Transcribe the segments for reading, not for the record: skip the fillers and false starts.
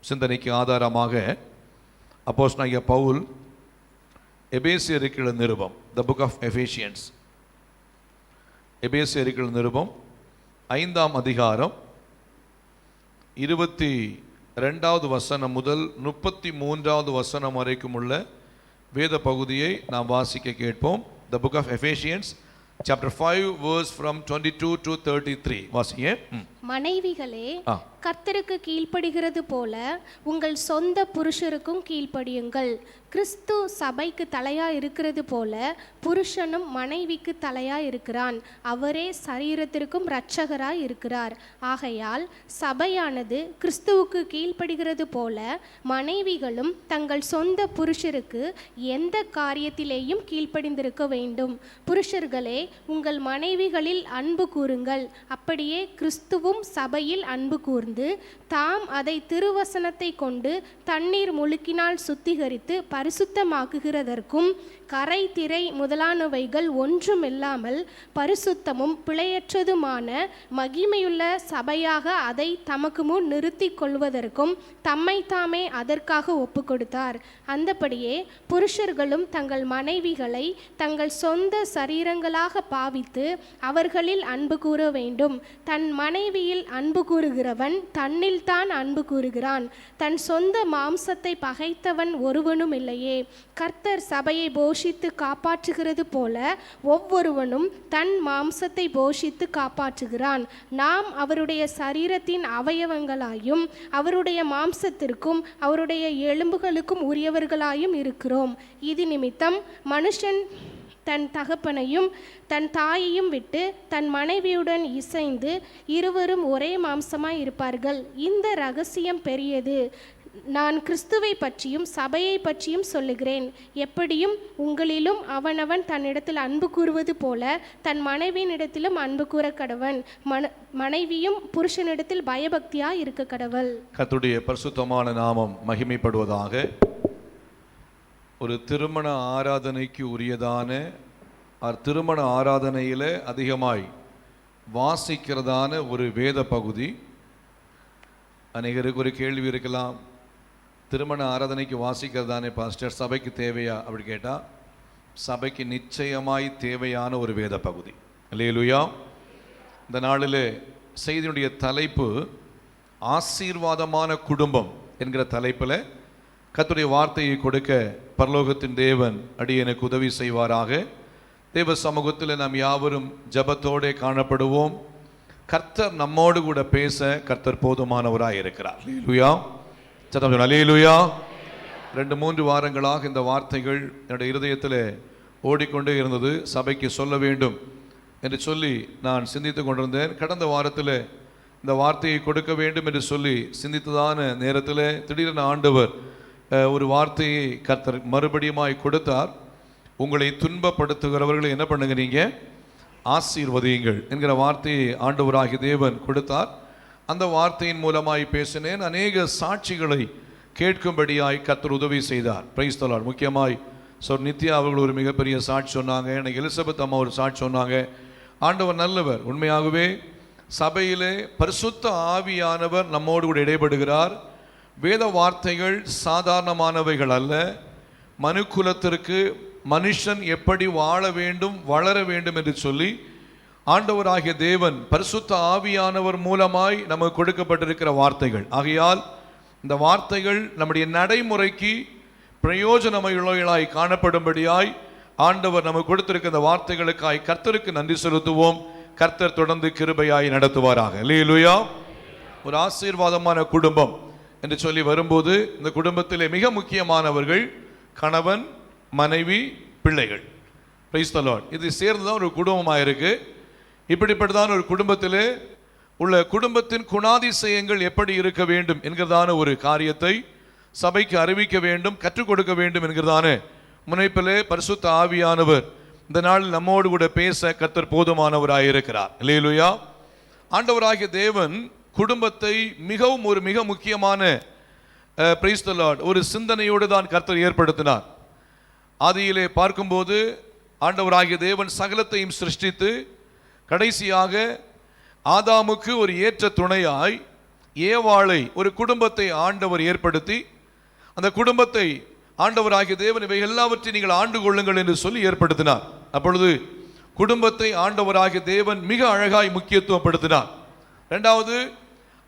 சிந்தனைக்கு ஆதாரமாக அப்போஸ்தலனாகிய பவுல் எபேசியருக்கு எழுதின நிருபம், த புக் ஆஃப் எபேசியன்ஸ், எபேசியருக்கு எழுதின நிருபம் 5ஆம் அதிகாரம் 22வது வசனம் முதல் 33வது வசனம் வரைக்கும் உள்ள வேத பகுதியை நாம் வாசிக்க கேட்போம். The book of Ephesians chapter 5 verse from 22 to 33 வாசிங்க. மனைவிகளே, கர்த்தருக்கு கீழ்ப்படுகிறது போல உங்கள் சொந்த புருஷருக்கும் கீழ்ப்படியுங்கள். கிறிஸ்து சபைக்கு தலையா இருக்கிறது போல புருஷனும் மனைவிக்கு தலையா இருக்கிறான். அவரே சரீரத்திற்கும் இரட்சகராய் இருக்கிறார். ஆகையால் சபையானது கிறிஸ்துவுக்கு கீழ்ப்படுகிறது போல மனைவிகளும் தங்கள் சொந்த புருஷருக்கு எந்த காரியத்திலேயும் கீழ்ப்படிந்திருக்க வேண்டும். புருஷர்களே, உங்கள் மனைவிகளில் அன்பு கூறுங்கள். அப்படியே கிறிஸ்துவும் சபையில் அன்பு கூர்ந்து தாம் அதை திருவசனத்தை கொண்டு தண்ணீர் முழுக்கினால் சுத்திகரித்து பரிசுத்தமாக்குகிறதற்கும் கரை திரை முதலானவைகள் ஒன்றுமில்லாமல் பரிசுத்தமும் பிழையற்றதுமான மகிமையுள்ள சபையாக அதை தமக்கு முன் நிறுத்தி கொள்வதற்கும் தம்மை தாமே அதற்காக ஒப்பு கொடுத்தார். அந்தபடியே புருஷர்களும் தங்கள் மனைவிகளை தங்கள் சொந்த சரீரங்களாக பாவித்து அவர்களில் அன்பு கூற வேண்டும். தன் மனைவியில் அன்பு கூறுகிறவன் தன்னில் தான் அன்பு கூறுகிறான். தன் சொந்த மாம்சத்தை பகைத்தவன் ஒருவனும் இல்லையே. கர்த்தர் சபையை போஷித்து காப்பாற்றுகிறது போல ஒவ்வொருவனும் தன் மாம்சத்தை போஷித்து காப்பாற்றுகிறான். நாம் அவருடைய சரீரத்தின் அவயவங்களாயும் அவருடைய மாம்சத்திற்கும் அவருடைய எலும்புகளுக்கும் உரியவர்களாயும் இருக்கிறோம். இது நிமித்தம் மனுஷன் தன் தகப்பனையும் தன் தாயையும் விட்டு தன் மனைவியுடன் இசைந்து இருவரும் ஒரே மாம்சமாய் இருப்பார்கள். இந்த ரகசியம் பெரியது. நான் கிறிஸ்துவை பற்றியும் சபையை பற்றியும் சொல்லுகிறேன். எப்படியும் உங்களிலும் அவனவன் தன்னிடத்தில் அன்பு கூறுவது போல தன் மனைவியினிடத்திலும் அன்பு கூற கடவன். மனைவியும் புருஷனிடத்தில் பயபக்தியாய் இருக்க கடவள். கர்த்தருடைய பரிசுத்தமான நாமம் மகிமைப்படுவதாக. ஒரு திருமண ஆராதனைக்கு உரியதான திருமண ஆராதனையில் அதிகமாய் வாசிக்கிறதான ஒரு வேத பகுதி. அநேகருக்கு ஒரு கேள்வி இருக்கலாம், திருமண ஆராதனைக்கு வாசிக்கிறதானே பாஸ்டர் சபைக்கு தேவையா அப்படி கேட்டால், சபைக்கு நிச்சயமாய் தேவையான ஒரு வேத பகுதி. அல்லேலூயா. இந்த நாளில் செய்தியுடைய தலைப்பு ஆசீர்வாதமான குடும்பம் என்கிற தலைப்பில் கர்த்தருடைய வார்த்தையை கொடுக்க பரலோகத்தின் தேவன் அடியேனுக்கு உதவி செய்வாராக. தேவ சமூகத்தில் நாம் யாவரும் ஜபத்தோடு காணப்படுவோம். கர்த்தர் நம்மோடு கூட பேச கர்த்தர் போதுமானவராக இருக்கிறார். அல்லேலூயா. சத்தம் அல்லேலூயா. 2-3 வாரங்களாக இந்த வார்த்தைகள் என்னுடைய இருதயத்தில் ஓடிக்கொண்டே இருந்தது. சபைக்கு சொல்ல வேண்டும் என்று சொல்லி நான் சிந்தித்து கொண்டிருந்தேன். கடந்த வாரத்தில் இந்த வார்த்தையை கொடுக்க வேண்டும் என்று சொல்லி சிந்தித்ததான நேரத்தில் திடீரென ஆண்டவர் ஒரு வார்த்தையை கர்த்தர் மறுபடியுமாய் கொடுத்தார். உங்களை துன்பப்படுத்துகிறவர்களை என்ன பண்ணுங்க, நீங்கள் ஆசீர்வதியுங்கள் என்கிற வார்த்தையை ஆண்டவராகிய தேவன் கொடுத்தார். அந்த வார்த்தையின் மூலமாய் பேசினேன். அநேக சாட்சிகளை கேட்கும்படியாய் கர்த்தர் உதவி செய்தார். Praise the lord. முக்கியமாய் நித்யா அவர்கள் ஒரு மிகப்பெரிய சாட்சி சொன்னாங்க. எனக்கு எலிசபெத் அம்மா ஒரு சாட்சி சொன்னாங்க. ஆண்டவர் நல்லவர். உண்மையாகவே சபையிலே பரிசுத்த ஆவியானவர் நம்மோடு கூட இடைப்படுகிறார். வேத வார்த்தைகள் சாதாரணமானவைகள் அல்ல. மனுக்குலத்திற்கு மனுஷன் எப்படி வாழ வேண்டும், வளர வேண்டும் என்று சொல்லி ஆண்டவராகிய தேவன் பரிசுத்த ஆவியானவர் மூலமாய் நமக்கு கொடுக்கப்பட்டிருக்கிற வார்த்தைகள். ஆகையால் இந்த வார்த்தைகள் நம்முடைய நடைமுறைக்கு பிரயோஜனமுள்ளவைகளாய் காணப்படும்படியாய் ஆண்டவர் நமக்கு கொடுத்திருக்கிற இந்த வார்த்தைகளுக்காய் கர்த்தருக்கு நன்றி செலுத்துவோம். கர்த்தர் தொடர்ந்து கிருபையாய் நடத்துவாராக. அல்லேலூயா. ஒரு ஆசீர்வாதமான குடும்பம் என்று சொல்லி வரும்போது இந்த குடும்பத்திலே மிக முக்கியமானவர்கள் கணவன், மனைவி, பிள்ளைகள். Price the Lord. இது சேர்ந்துதான் ஒரு குடும்பமாக இருக்கு. இப்படிப்பட்டதான ஒரு குடும்பத்திலே உள்ள குடும்பத்தின் குணாதிசயங்கள் எப்படி இருக்க வேண்டும் என்கிறதான ஒரு காரியத்தை சபைக்கு அறிவிக்க வேண்டும், கற்றுக் கொடுக்க வேண்டும் என்கிறதான முனைப்பிலே பரிசுத்த ஆவியானவர் இந்த நாள் நம்மோடு கூட பேச கர்த்தர் போதுமானவராக இருக்கிறார். அல்லேலூயா. ஆண்டவராகிய தேவன் குடும்பத்தை மிகவும் ஒரு மிக முக்கியமான பிரைஸ் தி லார்ட் ஒரு சிந்தனையோடு தான் கர்த்தர் ஏற்படுத்தினார். ஆதியிலே பார்க்கும்போது ஆண்டவராகிய தேவன் சகலத்தையும் சிருஷ்டித்து கடைசியாக ஆதாமுக்கு ஒரு ஏற்ற துணையாய் ஏவாளை, ஒரு குடும்பத்தை ஆண்டவர் ஏற்படுத்தி, அந்த குடும்பத்தை ஆண்டவராகிய தேவன் இவை எல்லாவற்றையும் நீங்கள் ஆண்டு கொள்ளுங்கள் என்று சொல்லி ஏற்படுத்தினார். அப்பொழுது குடும்பத்தை ஆண்டவராகிய தேவன் மிக அழகாய் முக்கியத்துவப்படுத்தினார். இரண்டாவது,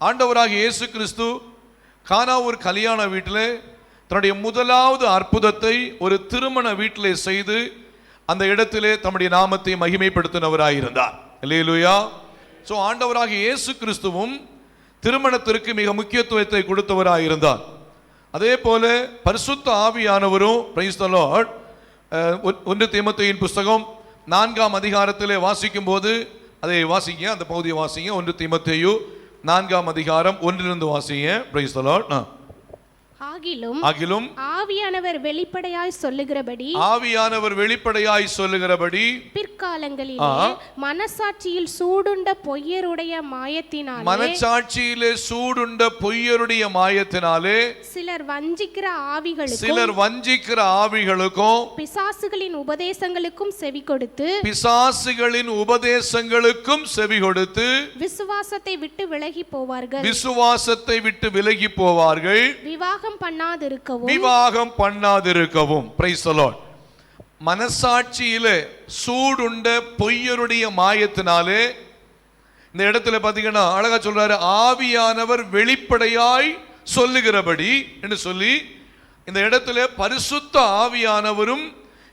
ஆண்டவராகிய இயேசு கிறிஸ்து கானா ஒரு கல்யாண வீட்டில் தன்னுடைய முதலாவது அற்புதத்தை ஒரு திருமண வீட்டிலே செய்து அந்த இடத்திலே தம்முடைய நாமத்தை மகிமைப்படுத்தினவராயிருந்தார். அல்லேலூயா. ஸோ ஆண்டவராகிய இயேசு கிறிஸ்துவும் திருமணத்திற்கு மிக முக்கியத்துவத்தை கொடுத்தவராயிருந்தார். அதே போல பரிசுத்த ஆவியானவரும், பிரைஸ் தி லார்ட், 1 தீமோத்தேயுவின் புஸ்தகம் 4ஆம் அதிகாரத்திலே வாசிக்கும் போது அதை வாசிங்க, அந்த பகுதியை வாசிங்க. 1 தீமோத்தேயு 4ஆம் அதிகாரம் 1 வாசிங்க. Price the Lord. ஆகிலும் ஆவியானவர் வெளிப்படையாய் சொல்லுகிறபடி பிற்காலங்களிலே மனசாட்சியில் சூடுண்ட பொய்யருடைய மாயத்தினாலே சிலர் வஞ்சிக்கிற ஆவிகளுக்கும் பிசாசுகளின் உபதேசங்களுக்கும் செவி கொடுத்து விசுவாசத்தை விட்டு விலகி போவார்கள். விவாகம் பண்ணாதிருக்கவும். Price the Lord. மனசாட்சியிலே சூடுண்ட பொய்யருடைய மாயத்தினாலே, இந்த இடத்துல பாத்தீங்கன்னா அழகா சொல்றாரு, ஆவியானவர் வெளிப்படையாய் சொல்லுகிறபடி என்று சொல்லி, இந்த இடத்துல பரிசுத்த ஆவியானவரும்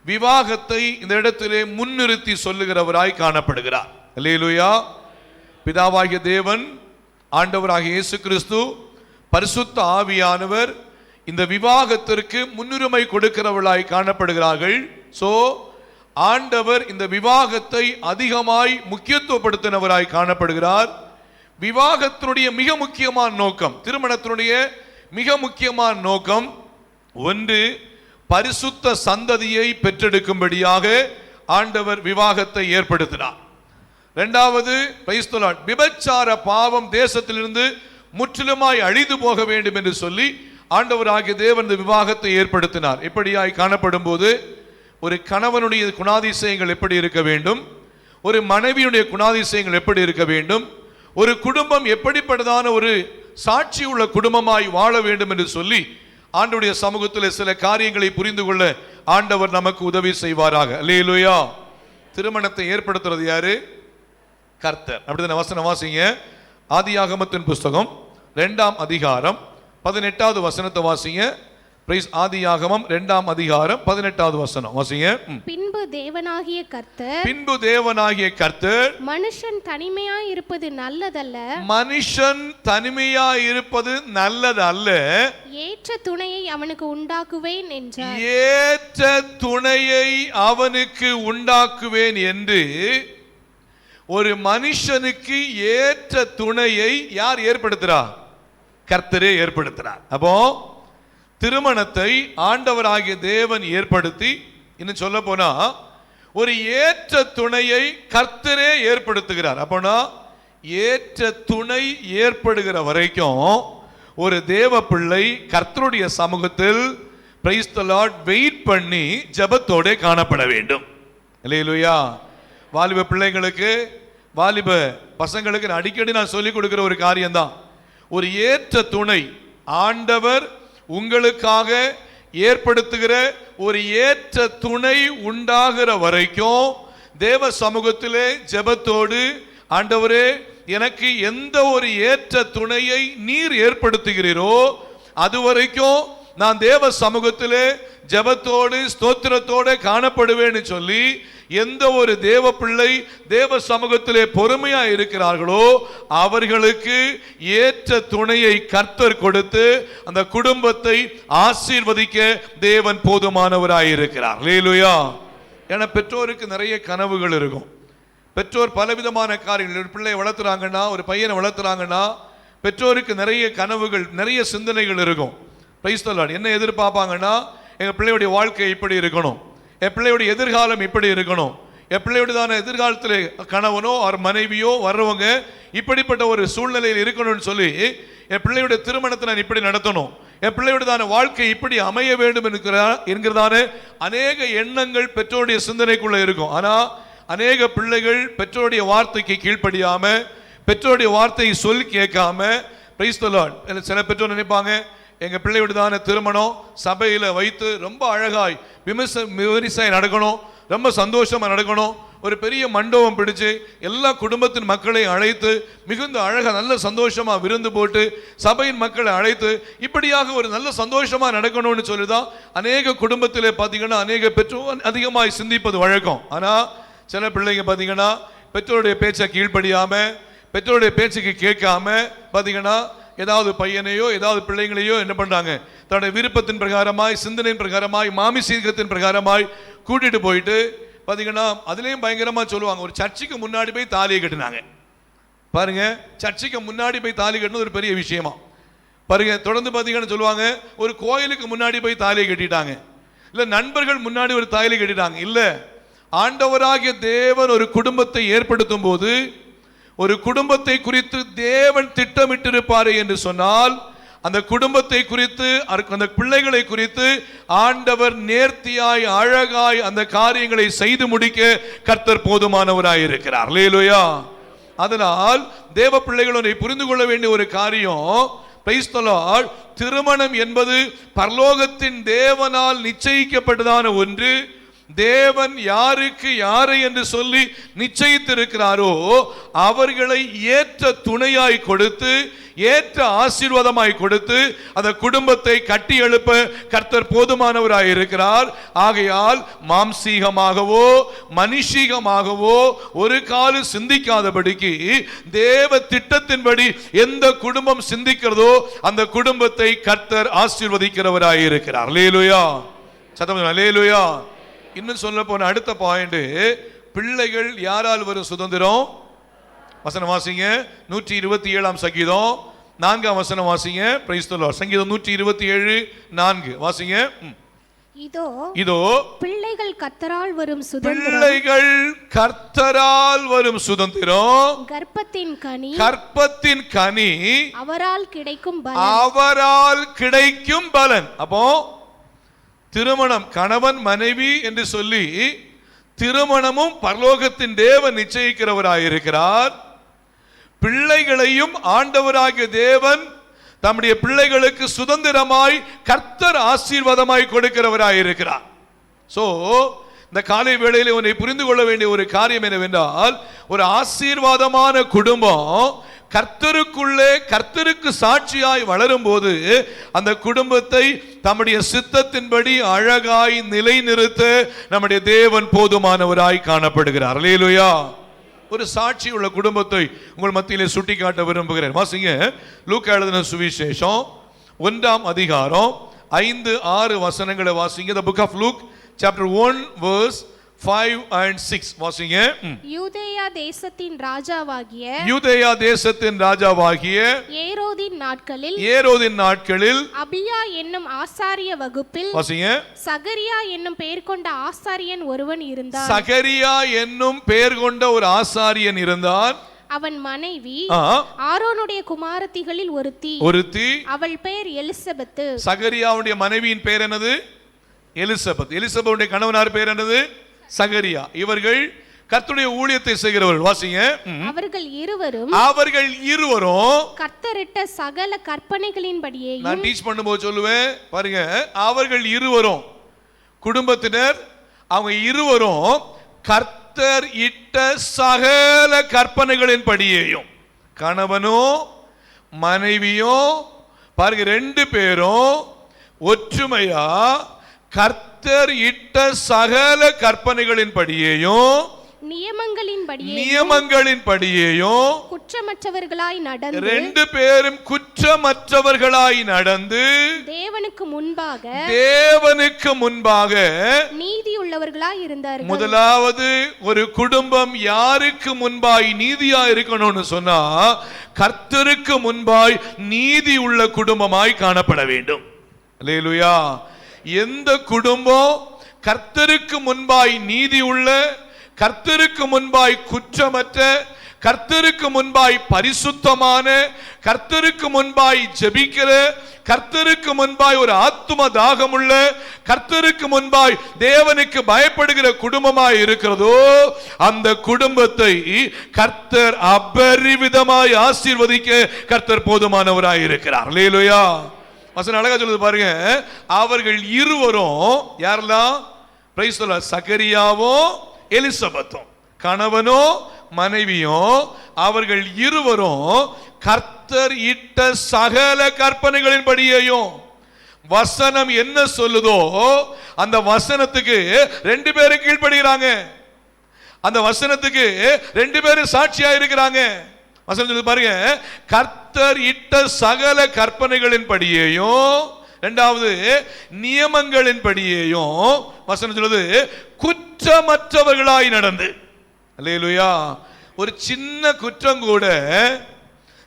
விவாகத்தை இந்த இடத்திலே முன்னிறுத்தி சொல்லுகிறவராய் காணப்படுகிறார். அல்லேலூயா. பிதாவாகிய தேவன், ஆண்டவராகிய இயேசு கிறிஸ்து, பரிசுத்த ஆவியானவர் இந்த விவாகத்திற்கு முன்னுரிமை கொடுக்கிறவர்களாய் காணப்படுகிறார்கள். சோ ஆண்டவர் இந்த விவாகத்தை அதிகமாய் முக்கியத்துவப்படுத்தினவராய் காணப்படுகிறார். விவாகத்தினுடைய மிக முக்கியமான நோக்கம், திருமணத்தினுடைய மிக முக்கியமான நோக்கம், ஒன்று, பரிசுத்த சந்ததியை பெற்றெடுக்கும்படியாக ஆண்டவர் விவாகத்தை ஏற்படுத்தினார். இரண்டாவது, பிரைஸ் தி லார்ட், விபச்சார பாவம் தேசத்திலிருந்து முற்றிலுமாய் அழிந்து போக வேண்டும் என்று சொல்லி ஆண்டவராகிய தேவன் இந்த விவாகத்தை ஏற்படுத்தினார். இப்படியாய் காணப்படும் போது ஒரு கணவனுடைய குணாதிசயங்கள் எப்படி இருக்க வேண்டும், ஒரு மனைவியுடைய குணாதிசயங்கள் எப்படி இருக்க வேண்டும், ஒரு குடும்பம் எப்படிப்பட்டதான ஒரு சாட்சி உள்ள குடும்பமாய் வாழ வேண்டும் என்று சொல்லி ஆண்டவருடைய சமூகத்தில் சில காரியங்களை புரிந்து கொள்ள ஆண்டவர் நமக்கு உதவி செய்வாராக. அல்லேலூயா. திருமணத்தை ஏற்படுத்துறது யாரு? கர்த்தர். அப்படிதான் வசனம் வாசிங்க. ஆதியாகமத்தின் புஸ்தகம் 2ஆம் அதிகாரம் 18வது வசனத்தை வாசிங்க. பிரைஸ். ஆதியாகமம் 2ஆம் அதிகாரம் 18வது வசனம் வாசிங்க. பின்பு தேவனாகிய கர்த்தர் மனுஷன் தனிமையாய் இருப்பது நல்லதல்ல, ஏற்ற துணையை அவனுக்கு உண்டாக்குவேன் என்று ஒரு மனுஷனுக்கு ஏற்ற துணையை யார் ஏற்படுத்துறார்? கர்த்தரே ஏற்படுத்துறார். அப்போ திருமணத்தை ஆண்டவராகிய தேவன் ஏற்படுத்தி, இன்னும் சொல்ல போனா ஒரு ஏற்ற துணையை கர்த்தரே ஏற்படுத்துகிறார். அப்போனா ஏற்ற துணை ஏற்படுகிற வரைக்கும் ஒரு தேவ பிள்ளை கர்த்தருடைய சமூகத்தில், பிரைஸ் தி லார்ட், வெயிட் பண்ணி ஜெபத்தோட காணப்பட வேண்டும். அல்லேலூயா. வாலிப பிள்ளைங்களுக்கு, வாலிப பசங்களுக்கு அடிக்கடி நான் சொல்லிக் கொடுக்கிற ஒரு காரியம்தான், ஒரு ஏற்ற துணை ஆண்டவர் உங்களுக்காக ஏற்படுத்துகிற ஒரு ஏற்ற துணை உண்டாகிற வரைக்கும் தேவ சமூகத்திலே ஜெபத்தோடு, ஆண்டவரே எனக்கு எந்த ஒரு ஏற்ற துணையை நீர் ஏற்படுத்துகிறீரோ அது வரைக்கும் நான் தேவ சமூகத்திலே ஜெபத்தோடு ஸ்தோத்திரத்தோடு காணப்படுவேன்னு சொல்லி எந்த ஒரு தேவ பிள்ளை தேவ சமூகத்திலே பொறுமையா இருக்கிறார்களோ அவர்களுக்கு ஏற்ற துணையை கர்த்தர் கொடுத்து அந்த குடும்பத்தை ஆசீர்வதிக்க தேவன் போதுமானவராயிருக்கிறார். அல்லேலூயா. ஏன்னா பெற்றோருக்கு நிறைய கனவுகள் இருக்கும். பெற்றோர் பலவிதமான காரியங்கள், பிள்ளையை வளர்த்துறாங்கன்னா, ஒரு பையனை வளர்த்துறாங்கன்னா பெற்றோருக்கு நிறைய கனவுகள், நிறைய சிந்தனைகள் இருக்கும். Price the Lord. என்ன எதிர்பார்ப்பாங்கன்னா, எங்க பிள்ளையுடைய வாழ்க்கை இப்படி இருக்கணும், என் பிள்ளையுடைய எதிர்காலம் இப்படி இருக்கணும், என் பிள்ளையுடையதான எதிர்காலத்தில் கணவனோ அவர் மனைவியோ வர்றவங்க இப்படிப்பட்ட ஒரு சூழ்நிலையில் இருக்கணும்னு சொல்லி, என் பிள்ளையுடைய திருமணத்தை நான் இப்படி நடத்தணும், என் பிள்ளையுடையதான வாழ்க்கை இப்படி அமைய வேண்டும் என்கிறதான அநேக எண்ணங்கள் பெற்றோருடைய சிந்தனைக்குள்ள இருக்கும். ஆனா அநேக பிள்ளைகள் பெற்றோருடைய வார்த்தைக்கு கீழ்ப்படியாம, பெற்றோருடைய வார்த்தையை சொல்லி கேட்காம, பிரைஸ் தி லார்ட். சில பெற்றோர் நினைப்பாங்க, எங்க பிள்ளையோடதான திருமணம் சபையில வைத்து ரொம்ப அழகாய் விமரிசை நடக்கணும், ரொம்ப சந்தோஷமா நடக்கணும், ஒரு பெரிய மண்டபம் பிடிச்சு எல்லா குடும்பத்தின் மக்களை அழைத்து மிகுந்த அழகா நல்ல சந்தோஷமா விருந்து போட்டு சபையின் மக்களை அழைத்து இப்படியாக ஒரு நல்ல சந்தோஷமா நடக்கணும்னு சொல்லிதான் அநேக குடும்பத்திலே பார்த்தீங்கன்னா அநேக பெற்றோர் அதிகமாய் சிந்திப்பது வழக்கம். ஆனா சில பிள்ளைங்க பார்த்தீங்கன்னா பெற்றோருடைய பேச்சை கீழ்ப்படியாம, பெற்றோருடைய பேச்சுக்கு கேட்காம பார்த்தீங்கன்னா ஏதாவது பையனையோ ஏதாவது பிள்ளைங்களையோ என்ன பண்றாங்க, தன்னுடைய விருப்பத்தின் பிரகாரமாய், சிந்தனையின் பிரகாரமாய், மாமிசீகத்தின் பிரகாரமாய் கூட்டிட்டு போயிட்டு பார்த்தீங்கன்னா அதுலேயும் பயங்கரமா சொல்லுவாங்க. ஒரு சர்ச்சுக்கு முன்னாடி போய் தாலியை கட்டினாங்க பாருங்க. சர்ச்சுக்கு முன்னாடி போய் தாலி கட்டினது ஒரு பெரிய விஷயமா பாருங்க. தொடர்ந்து பார்த்தீங்கன்னு சொல்லுவாங்க, ஒரு கோயிலுக்கு முன்னாடி போய் தாலியை கட்டிட்டாங்க, இல்லை நண்பர்கள் முன்னாடி ஒரு தாலியை கட்டிட்டாங்க. இல்லை, ஆண்டவராகிய தேவன் ஒரு குடும்பத்தை ஏற்படுத்தும் போது, ஒரு குடும்பத்தை குறித்து தேவன் திட்டமிட்டிருப்பாரு என்று சொன்னால், அந்த குடும்பத்தை குறித்து, அந்த பிள்ளைகளை குறித்து ஆண்டவர் நேர்த்தியாய் அழகாய் அந்த காரியங்களை செய்து முடிக்க கர்த்தர் போதுமானவராய் இருக்கிறார். அல்லேலூயா. அதனால் தேவ பிள்ளைகளை புரிந்து கொள்ள வேண்டிய ஒரு காரியம், பிரைஸ் தி லார்ட், திருமணம் என்பது பரலோகத்தின் தேவனால் நிச்சயிக்கப்பட்டதான ஒன்று. தேவன் யாருக்கு யாரை என்று சொல்லி நிச்சயித்திருக்கிறாரோ அவர்களை ஏற்ற துணையாய் கொடுத்து, ஏற்ற ஆசீர்வாதமாய் கொடுத்து அந்த குடும்பத்தை கட்டி எழுப்ப கர்த்தர் போதுமானவராய் இருக்கிறார். ஆகையால் மாம்சீகமாகவோ மனுஷீகமாகவோ ஒரு காலம் சிந்திக்காதபடிக்கு தேவ திட்டத்தின்படி எந்த குடும்பம் சிந்திக்கிறதோ அந்த குடும்பத்தை கர்த்தர் ஆசீர்வதிக்கிறவராய் இருக்கிறார். அல்லேலூயா. சத்தம் அல்லேலூயா. இன்னும் சொல்ல போன அடுத்த பாயிண்ட், பிள்ளைகள் யாரால் வரும் சுதந்திரம்? வசனம் வாசிங்க, 127 சங்கீதம் 4 வசனம் வாசிங்க. Price the Lord. சங்கீதம் 127:4 வாசிங்க. இதோ இதோ பிள்ளைகள் கர்த்தரால் வரும் சுதந்திரம், பிள்ளைகள் கர்த்தரால் வரும் சுதந்திரம், கர்ப்பத்தின் கனி, கர்ப்பத்தின் கனி அவரால் கிடைக்கும் பலன், அவரால் கிடைக்கும் பலன். அப்போ திருமணம் கணவன் மனைவி என்று சொல்லி திருமணமும் பரலோகத்தின் தேவன் நிச்சயிக்கிறவராயிருக்கிறார். பிள்ளைகளையும் ஆண்டவராகிய தேவன் தம்முடைய பிள்ளைகளுக்கு சுதந்திரமாய் கர்த்தர் ஆசீர்வாதமாய் கொடுக்கிறவராயிருக்கிறார். சோ இந்த காலை வேளையில் உன்னை புரிந்து கொள்ள வேண்டிய ஒரு காரியம் என்னவென்றால், ஒரு ஆசீர்வாதமான குடும்பம் கர்த்தருக்குள்ளே கர்த்தருக்கு சாட்சியாய் வளரும் போது அந்த குடும்பத்தை தம்முடைய சித்தத்தின்படி அழகாய் நிலைநிறுத்த நம்முடைய தேவன் போதுமானவராய் காணப்படுகிறார். அல்லேலூயா. ஒரு சாட்சி உள்ள குடும்பத்தை உங்கள் மத்தியிலே சுட்டி காட்ட விரும்புகிறேன். வாசிங்க, லூக்கா எழுதின சுவிசேஷம் 1 அதிகாரம் 5-6 வசனங்களை வாசிங்க. The book of Luke chapter 1 verse 5 and 6 வாசிங்க. யூதேயா தேசத்தின் ராஜாவாகிய ஏரோதின் நாட்களில் அபியா என்னும் ஆசாரிய வகுப்பில் வாசிங்க. சகரியா என்னும் பெயர் கொண்ட ஆசாரியன் ஒருவன் இருந்தான். சகரியா என்னும் பெயர் கொண்ட ஒரு ஆசாரியன் இருந்தான். அவன் மனைவி ஆரோனுடைய குமாரத்திகளில் ஒருத்தி, அவள் பெயர் எலிசபெத். சகரியாவுடைய மனைவியின் பெயர் என்னது? எலிசபெத். எலிசபெத்துடைய கணவனார் பெயர் என்னது? சகரியா. இவர்கள் கர்த்தருடைய ஊழியத்தை செய்கிறவர்கள். வாசிங்க. அவர்கள் இருவரும் கர்த்தரிட்ட சகல கற்பனைகளின்படியே, நான் டீச் பண்ணும்போது சொல்லுவேன் பாருங்க, அவர்கள் இருவரும் குடும்பத்தினர், அவங்க இருவரும் கர்த்தர் இட்ட சகல கற்பனைகளின்படியேயும், கணவனும் மனைவியும் பாருங்க 2 பேரும் ஒற்றுமையா கர்த்தர் இட்ட சகல கற்பனைகளின்படியேயும் நியமங்களின்படியேயும் குற்றமற்றவர்களாய் நடந்து, 2 பேரும் குற்றமற்றவர்களாய் நடந்து தேவனுக்கு முன்பாக நீதியுள்ளவர்களாய் இருந்தார்கள். முதலாவது ஒரு குடும்பம் யாருக்கு முன்பாய் நீதியா இருக்கணும்னு சொன்னா, கர்த்தருக்கு முன்பாய் நீதி உள்ள குடும்பமாய் காணப்பட வேண்டும். அல்லேலூயா. எந்த குடும்பம் கர்த்தருக்கு முன்பாய் நீதி உள்ள, கர்த்தருக்கு முன்பாய் குற்றமற்ற, கர்த்தருக்கு முன்பாய் பரிசுத்தமான, கர்த்தருக்கு முன்பாய் ஜெபிக்கிற, கர்த்தருக்கு முன்பாய் ஒரு ஆத்தும தாகமுள்ள, கர்த்தருக்கு முன்பாய் தேவனுக்கு பயப்படுகிற குடும்பமாய் இருக்கிறதோ அந்த குடும்பத்தை கர்த்தர் அபரிவிதமாய் ஆசீர்வதிக்க கர்த்தர் போதுமானவராய் இருக்கிறார். அல்லேலூயா. வசனம் அழகா சொல்லுது பாருங்க. அவர்கள் இருவரும் யாரெல்லாம்? Price the Lord. சகரியாவும் எலிசபெத்தும், கணவனோ மனைவியும், அவர்கள் இருவரும் கர்த்தர் இட்ட சகல கற்பனைகளின் படியையும், வசனம் என்ன சொல்லுதோ அந்த வசனத்துக்கு ரெண்டு பேரும் கீழ்ப்படுகிறாங்க. அந்த வசனத்துக்கு ரெண்டு பேரும் சாட்சியா இருக்கிறாங்க. வசனம் சொல்லுது பாருங்க. கர்த்தர் இட்ட சகல கற்பனைகளின் படியையும், இரண்டாவது நியமங்களின் படியையும், வசனம் சொல்லுது குற்றமற்றவர்களாய் நடந்து. அல்லேலூயா. ஒரு சின்ன குற்றம் கூட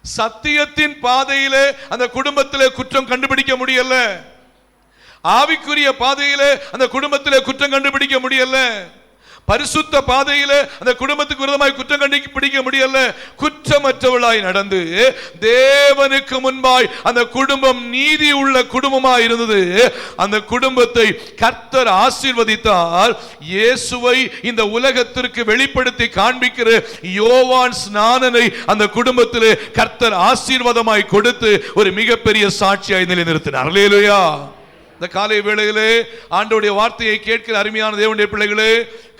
சத்தியத்தின் பாதையிலே அந்த குடும்பத்திலே குற்றம் கண்டுபிடிக்க முடியல. ஆவிக்குரிய பாதையிலே அந்த குடும்பத்திலே குற்றம் கண்டுபிடிக்க முடியல. பரிசுத்த பாதையிலே அந்த குடும்பத்துக்கு விரோதமாய் குற்றம் கண்டுபிடிக்க முடியல. குற்றமற்றவளாய் நடந்து தேவனுக்கு முன்பாய் அந்த குடும்பம் நீதி உள்ள குடும்பமாய் இருந்தது. அந்த குடும்பத்தை கர்த்தர் ஆசீர்வதித்தார். இயேசுவை இந்த உலகத்திற்கு வெளிப்படுத்தி காண்பிக்கிற யோவான் ஸ்நானனை அந்த குடும்பத்திலே கர்த்தர் ஆசீர்வாதமாய் கொடுத்து ஒரு மிகப்பெரிய சாட்சியாய் நிலைநிறுத்தினார். அல்லேலூயா. இந்த காலை வேளையிலே ஆண்டவருடைய வார்த்தையை கேட்கிற அருமையான தேவனுடைய பிள்ளைகளே,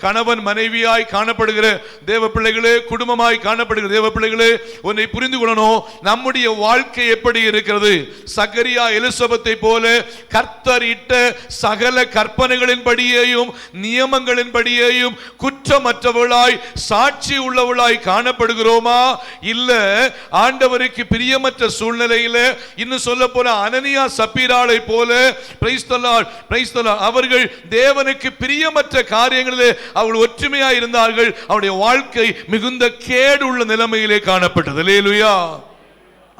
கணவன் மனைவியாய் காணப்படுகிற தேவ பிள்ளைகளே, குடும்பமாய் காணப்படுகிற தேவ பிள்ளைகளே, ஒன்றை புரிந்து கொள்ளணும். நம்முடைய வாழ்க்கை எப்படி இருக்கிறது? சகரியா எலிசபெத்தை போல கர்த்தர் இட்ட சகல கற்பனைகளின் படியேயும் நியமங்களின் படியேயும் குற்றமற்றவளாய் சாட்சி உள்ளவளாய் காணப்படுகிறோமா? இல்ல ஆண்டவருக்கு பிரியமற்ற சூழ்நிலையில, இன்னும் சொல்ல போன அனனியா சப்பீராளை போல அவர்கள் தேவனுக்கு பிரியமற்ற காரியங்களிலே அவர்கள் ஒற்றுமையா இருந்தார்கள். அவருடைய வாழ்க்கை மிகுந்த கேடு உள்ள நிலைமையிலே காணப்பட்டது. அல்லேலூயா.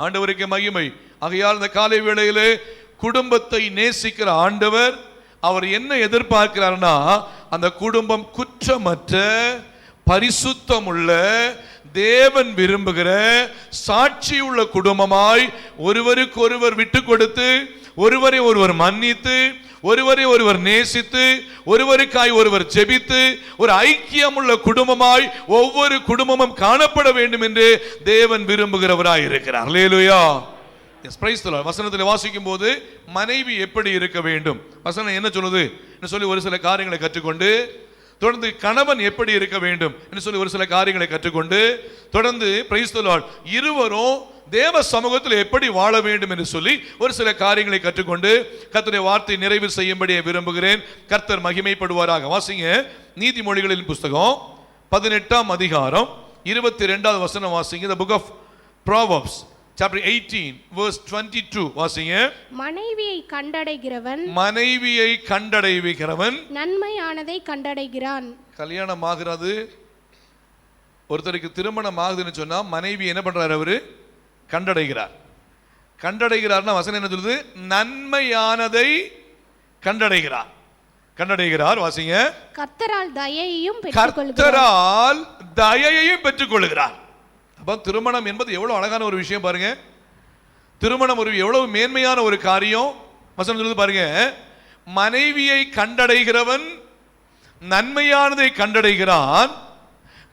ஆண்டவருக்கு மகிமை. ஆகையால் இந்த காலை வேளையிலே குடும்பத்தை நேசிக்கிற ஆண்டவர் அவர் என்ன எதிர்பார்க்கிறார்னா, அந்த குடும்பம் குற்றமற்ற, பரிசுத்தமுள்ள, தேவன் விரும்புகிற சாட்சி உள்ள குடும்பமாய் ஒருவருக்கு ஒருவர் விட்டு கொடுத்து, ஒருவரை ஒருவர் மன்னித்து, ஒருவரை ஒருவர் நேசித்து, ஒருவருக்காய் ஒருவர் ஜெபித்து, ஒரு ஐக்கியம் உள்ள குடும்பமாய் ஒவ்வொரு குடும்பமும் காணப்பட வேண்டும் என்று தேவன் விரும்புகிறவராய் இருக்கிறார். அல்லேலூயா. வசனத்தில் வாசிக்கும் போது மனைவி எப்படி இருக்க வேண்டும், வசனம் என்ன சொல்லுது என்று சொல்லி ஒரு சில காரியங்களை கற்றுக்கொண்டு, தொடர்ந்து கணவன் எப்படி இருக்க வேண்டும் என்று சொல்லி ஒரு சில காரியங்களை கற்றுக்கொண்டு, தொடர்ந்து பிரைஸ் தி லார்ட் இருவரும் தேவ சமூகத்தில் எப்படி வாழ வேண்டும் என்று சொல்லி ஒரு சில காரியங்களை கற்றுக்கொண்டு கர்த்தருடைய வார்த்தை நிறைவு செய்யும்படி விரும்புகிறேன். கர்த்தர் மகிமைப்படுவாராக. வாசிங்க நீதிமொழிகளின் புஸ்தகம் 18ஆம் அதிகாரம் 22வது வசனம் வாசிங்க. The book of Proverbs chapter 18 verse 22 வாசிங்க. மனைவியை கண்டடைகிறவன் நன்மையானதை கண்டடைகிறான். கல்யாணம் ஆகிறது, ஒருத்தருக்கு திருமணம் ஆகுதுன்னு சொன்னா மனைவி என்ன பண்றாரு? அவரு கண்டடைகிறார். கண்டடைகிறார்னா வசனம் என்ன சொல்லுது? நன்மையானதை கண்டடைகிறார். கண்டடைகிறார். வாசிங்க. கர்த்தரால் தயையையும் பெற்றுக்கொள்கிறார். அப்ப திருமணம் என்பது எவ்வளவு அழகான ஒரு விஷயம் பாருங்க. திருமணம் ஒரு எவ்வளவு மேன்மையான ஒரு காரியம். வசனம் சொல்லுது பாருங்க. மனைவியை கண்டடைகிறவன் நன்மையானதை கண்டடைகிறான்,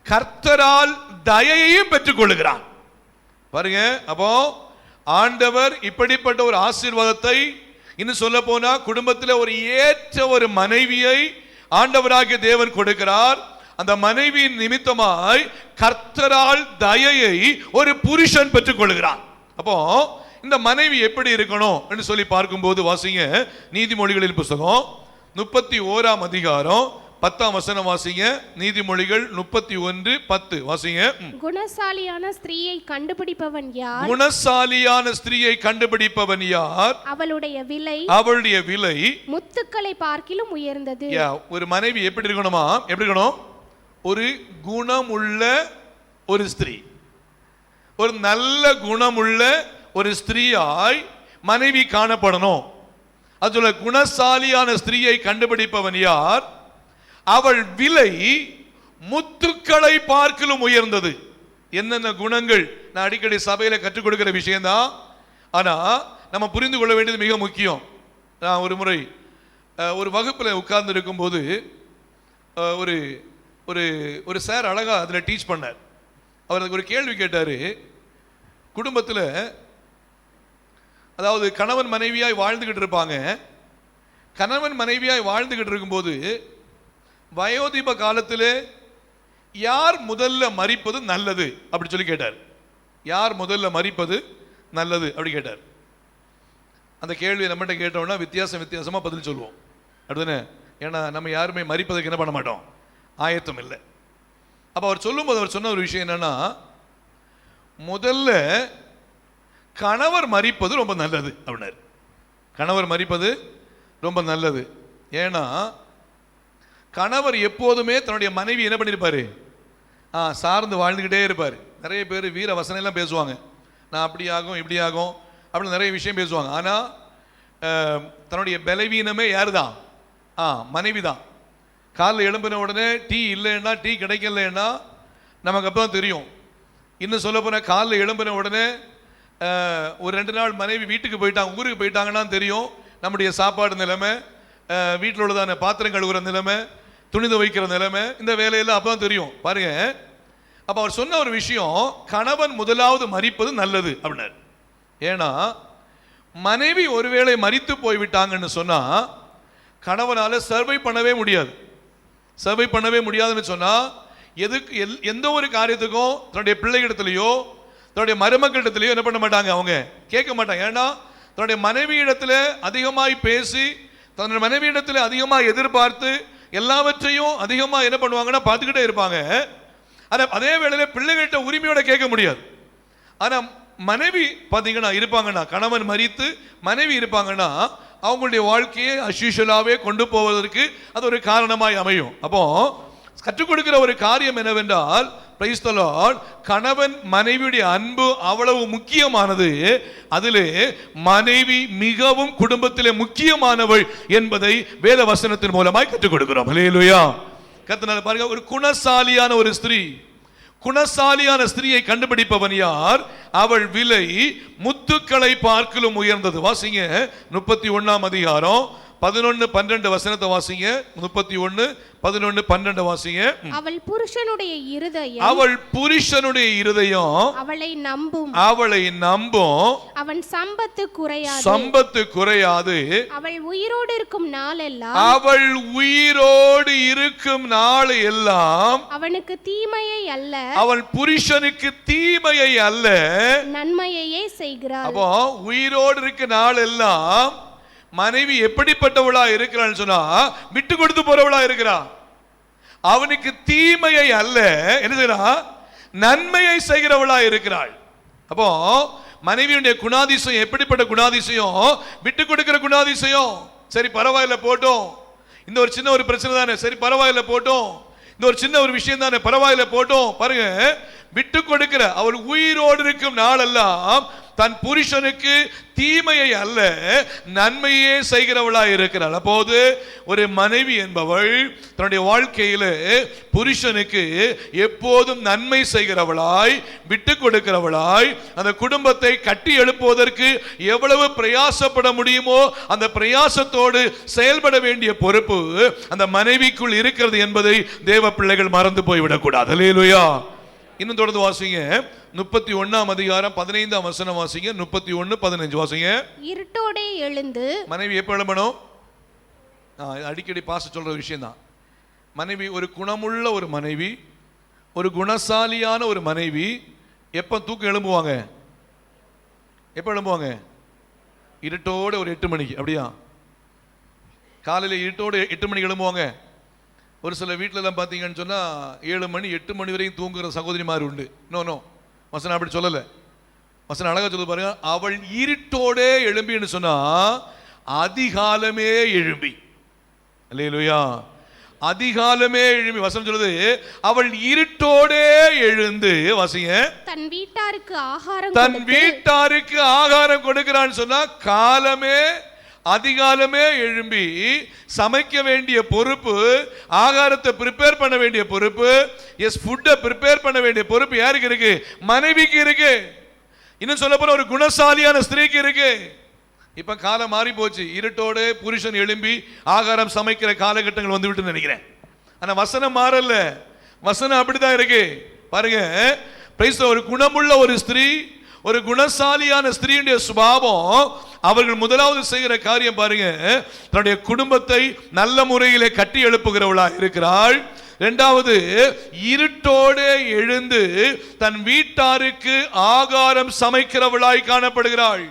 கர்த்தரால் தயையையும் பெற்றுக்கொள்கிறான். பாருங்க. அப்போ ஆண்டவர் இப்படிப்பட்ட ஒரு ஆசீர்வாதத்தை, இன்னும் சொல்ல போனா குடும்பத்தில் ஒரு ஏற்ற ஒரு மனைவியை ஆண்டவராகிய தேவன் கொடுக்கிறார். அந்த மனைவியின் நிமித்தமாய் கர்த்தரால் தயையை ஒரு புருஷன் பெற்றுக் கொள்கிறான். அப்போ இந்த மனைவி எப்படி இருக்கணும் என்று சொல்லி பார்க்கும்போது வாசிங்க நீதிமொழிகளின் புஸ்தகம் 31ஆம் அதிகாரம் 10ஆம் வசனம் வாசிங்க. நீதிமொழிகள் 31:10 வாசிங்க. குணசாலியான ஸ்திரீயை கண்டுபிடிப்பவன் யார்? குணசாலியான ஸ்திரீயை கண்டுபிடிப்பவன் யார்? அவளுடைய விலை முத்துக்களை பார்க்கிலும் உயர்ந்தது. ஒரு மனைவி எப்படி இருக்கணுமா? எப்படி இருக்கணும்? ஒரு குணமுள்ள ஒரு ஸ்திரீ, ஒரு நல்ல குணமுள்ள ஒரு ஸ்திரீயாய் மனைவி காணப்படணும். அதுல குணசாலியான ஸ்திரீயை கண்டுபிடிப்பவன் யார்? அவள் விலை முத்துக்களை பார்க்கிலும் உயர்ந்தது. என்னென்ன குணங்கள் நான் அடிக்கடி சபையில கற்றுக் கொடுக்கிற விஷயம்தான். ஆனா நம்ம புரிந்து கொள்ள வேண்டியது மிக முக்கியம். நான் ஒரு முறை ஒரு வகுப்பில் உட்கார்ந்து இருக்கும்போது ஒரு ஒரு ஒரு சார் அழகா அதில் டீச் பண்ணார். அவர் ஒரு கேள்வி கேட்டார். குடும்பத்தில் அதாவது கணவன் மனைவியாய் வாழ்ந்துகிட்டு இருப்பாங்க. கணவன் மனைவியாய் வாழ்ந்துகிட்டு இருக்கும்போது வயோதிப காலத்தில் யார் முதல்ல மரிப்பது நல்லது அப்படி சொல்லி கேட்டார். யார் முதல்ல மரிப்பது நல்லது அப்படி கேட்டார். அந்த கேள்வியை நம்மகிட்ட கேட்டோம்னா வித்தியாசமாக பதில் சொல்லுவோம் அப்படிதானே. ஏன்னா நம்ம யாருமே மரிப்பதற்கு என்ன பண்ண மாட்டோம், ஆயத்தம் இல்லை. அப்போ அவர் சொல்லும்போது அவர் சொன்ன ஒரு விஷயம் என்னன்னா, முதல்ல கணவர் மரிப்பது ரொம்ப நல்லது அப்படின்னாரு. கணவர் மரிப்பது ரொம்ப நல்லது. ஏன்னா கணவர் எப்போதுமே தன்னுடைய மனைவி என்ன பண்ணியிருப்பாரு, சார்ந்து வாழ்ந்துக்கிட்டே இருப்பார். நிறைய பேர் வீர வசனம் எல்லாம் பேசுவாங்க, நான் அப்படி ஆகும் இப்படி ஆகும் அப்படின்னு நிறைய விஷயம் பேசுவாங்க. ஆனால் தன்னுடைய பலவீனமே யாரு தான், மனைவி தான். காலைல எழும்பின உடனே டீ இல்லைன்னா, டீ கிடைக்கலன்னா நமக்கு அப்போ தான் தெரியும். இன்னும் சொல்ல போனால் காலைல எழும்பின உடனே ஒரு 2 நாள் மனைவி வீட்டுக்கு போயிட்டாங்க, ஊருக்கு போயிட்டாங்கன்னா தெரியும் நம்முடைய சாப்பாடு நிலைமை, வீட்டில் உள்ளதான பாத்திரம் கழுவுற நிலைமை, துணி துவைக்கிற நிலைமை, இந்த வேலையெல்லாம் அப்போ தான் தெரியும் பாருங்க. அப்போ அவர் சொன்ன ஒரு விஷயம், கணவன் முதலாவது மரிப்பது நல்லது அப்படின்னாரு. ஏன்னா மனைவி ஒருவேளை மரித்து போய்விட்டாங்கன்னு சொன்னா கணவனால சர்வை பண்ணவே முடியாது. சர்வை பண்ணவே முடியாதுன்னு சொன்னா எந்த ஒரு காரியத்துக்கும் தன்னுடைய பிள்ளைகளிடத்திலேயோ தன்னுடைய மருமக்களிடத்திலேயோ என்ன பண்ண மாட்டாங்க, அவங்க கேட்க மாட்டாங்க. ஏன்னா தன்னுடைய மனைவி இடத்துல அதிகமாய் பேசி, தன்னுடைய மனைவி இடத்துல அதிகமாக எதிர்பார்த்து எல்லாவற்றையும் அதிகமாக என்ன பண்ணுவாங்கன்னா பார்த்துக்கிட்டே இருப்பாங்க. ஆனால் அதே வேளையில பிள்ளைகள்கிட்ட உரிமையோட கேட்க முடியாது. ஆனால் மனைவி பார்த்தீங்கன்னா இருப்பாங்கன்னா, கணவன் மரித்து மனைவி இருப்பாங்கன்னா அவங்களுடைய வாழ்க்கையை அஸ்யூஷுவலாகவே கொண்டு போவதற்கு அது ஒரு காரணமாய் அமையும். அப்போ கற்றுக் கொடுக்கிற ஒரு காரியம் என்னவென்றால், பிரைஸ் தி லார்ட், கணவன் மனைவியுடைய அன்பு அவ்வளவு முக்கியமானது. அதிலே மனைவி மிகவும் குடும்பத்திலே முக்கியமானவள் என்பதை வேத வசனத்தின் மூலமாய் கற்றுக் கொடுக்கிறோம். ஹல்லேலூயா. கர்த்தர் பாருங்க, ஒரு குணசாலியான ஒரு ஸ்திரீ, குணசாலியான ஸ்திரீயை கண்டுபிடிப்பவன் யார்? அவள் விலை முத்துக்களை பார்க்கலும் உயர்ந்தது. வாசிங்க 31ஆம் அதிகாரம் 11-12 வசனத்தை வாசிங்க. 31-11-12 வாசிங்க. அவள் புருஷனுடைய இருதயம், அவள் புருஷனுடைய இருதயம் அவளை நம்பும், அவளை நம்பும். அவன் சம்பத்து குறையாது, சம்பத்து குறையாது. அவள் உயிரோடு இருக்கும் நாளெல்லாம், அவள் உயிரோடு இருக்கும் நாள் எல்லாம் அவனுக்கு தீமையை அல்ல, அவள் புருஷனுக்கு தீமையை அல்ல நன்மையையே செய்கிறாள். அப்போ உயிரோடு இருக்க நாள் எல்லாம் மனைவி எப்படிப்பட்டவளா இருக்கிறாள் சொன்னா, விட்டு கொடுத்து போறவளா இருக்கிறா. அவனுக்கு தீமையை அல்ல என்ன செய்யறா, நன்மையை செய்கிறவளா இருக்கிறாள். அப்போ மனைவியுடைய குணாதிசயம் எப்படிப்பட்ட குணாதிசயம்? விட்டு கொடுக்கிற குணாதிசயம். சரி பரவாயில்ல போட்டோம், இந்த ஒரு சின்ன ஒரு பிரச்சனை தானே, சரி பரவாயில்ல போட்டோம், இந்த ஒரு சின்ன ஒரு விஷயம் தானே, பரவாயில்ல போட்டோம். பாருங்க, விட்டு கொடுக்கிற, அவள் உயிரோடு இருக்கும் நாளெல்லாம் தன் புருஷனுக்கு தீமையை அல்ல நன்மையே செய்கிறவளா இருக்கிறாள். அப்போது ஒரு மனைவி என்பவள் தன்னுடைய வாழ்க்கையில புருஷனுக்கு எப்போதும் நன்மை செய்கிறவளாய், விட்டு கொடுக்கிறவளாய், அந்த குடும்பத்தை கட்டி எழுப்புவதற்கு எவ்வளவு பிரயாசப்பட முடியுமோ அந்த பிரயாசத்தோடு செயல்பட வேண்டிய பொறுப்பு அந்த மனைவிக்குள் இருக்கிறது என்பதை தேவ பிள்ளைகள் மறந்து போய்விடக்கூடாது. அல்லேலூயா. இன்னும் தொடர்ந்து வாசிங்க 31ஆம் அதிகாரம் 15ஆம் வசனம் வாசிங்க. 31-15 வாசிங்க. இருட்டோடே எழுந்து, மனைவி எப்ப எழும்பணும்? அடிக்கடி பாச சொல்ற விஷயம் தான். மனைவி ஒரு குணமுள்ள ஒரு மனைவி, ஒரு குணசாலியான ஒரு மனைவி எப்ப தூக்கம் எழும்புவாங்க? எப்ப எழும்புவாங்க? இருட்டோட ஒரு 8 மணிக்கு. அப்படியா? காலையில் இருட்டோடு 8 மணிக்கு எழும்புவாங்க. ஒரு சில வீட்டிலலாம் பார்த்தீங்கன்னு சொன்னால் 7 மணி 8 மணி வரையும் தூங்குகிற சகோதரிமார் உண்டு. நோ வசனம் அப்படி சொல்லலை. வசனம் அழகாக சொல்லுது பாருங்க, அவள் இருட்டோடே எழும்பின்னு சொன்னா அதிகாலமே எழும்பி. அல்லேலூயா. அதிகாலமே எழும்பி. வசனம் சொல்லுது, அவள் இருட்டோடே எழுந்து வாசிங்க, தன் வீட்டாருக்கு ஆகாரம், தன் வீட்டாருக்கு ஆகாரம் கொடுக்கிறான்னு சொன்னா காலமே அதிகாலமே எழும்பி சமைக்க வேண்டிய பொறுப்பு, ஆகாரத்தை ப்ரிப்பேர் பண்ண வேண்டிய பொறுப்பு, ஃபுட்டை ப்ரிப்பேர் பண்ண வேண்டிய பொறுப்பு யாருக்கு இருக்கு? மனைவிக்கு இருக்கு. இன்னும் சொல்ல போன ஒரு குணசாலியான ஸ்திரீக்கு இருக்கு. இப்ப காலம் மாறி போச்சு. இருட்டோடு புருஷன் எழும்பி ஆகாரம் சமைக்கிற காலகட்டங்கள் வந்து விட்டு நினைக்கிறேன். ஆனா வசனம் மாறல. வசனம் அப்படிதான் இருக்கு. பாருங்க, ஒரு குணமுள்ள ஒரு ஸ்திரீ, ஒரு குணசாலியான ஸ்திரீயுடைய சுபாவம், அவர்கள் முதலாவது செய்கிற காரியம் பாருங்க, தன்னுடைய குடும்பத்தை நல்ல முறையிலே கட்டி எழுப்புகிறவளா இருக்கிறாள். இரண்டாவது, இருட்டோடு எழுந்து தன் வீட்டாருக்கு ஆகாரம் சமைக்கிறவளாய் காணப்படுகிறாள்.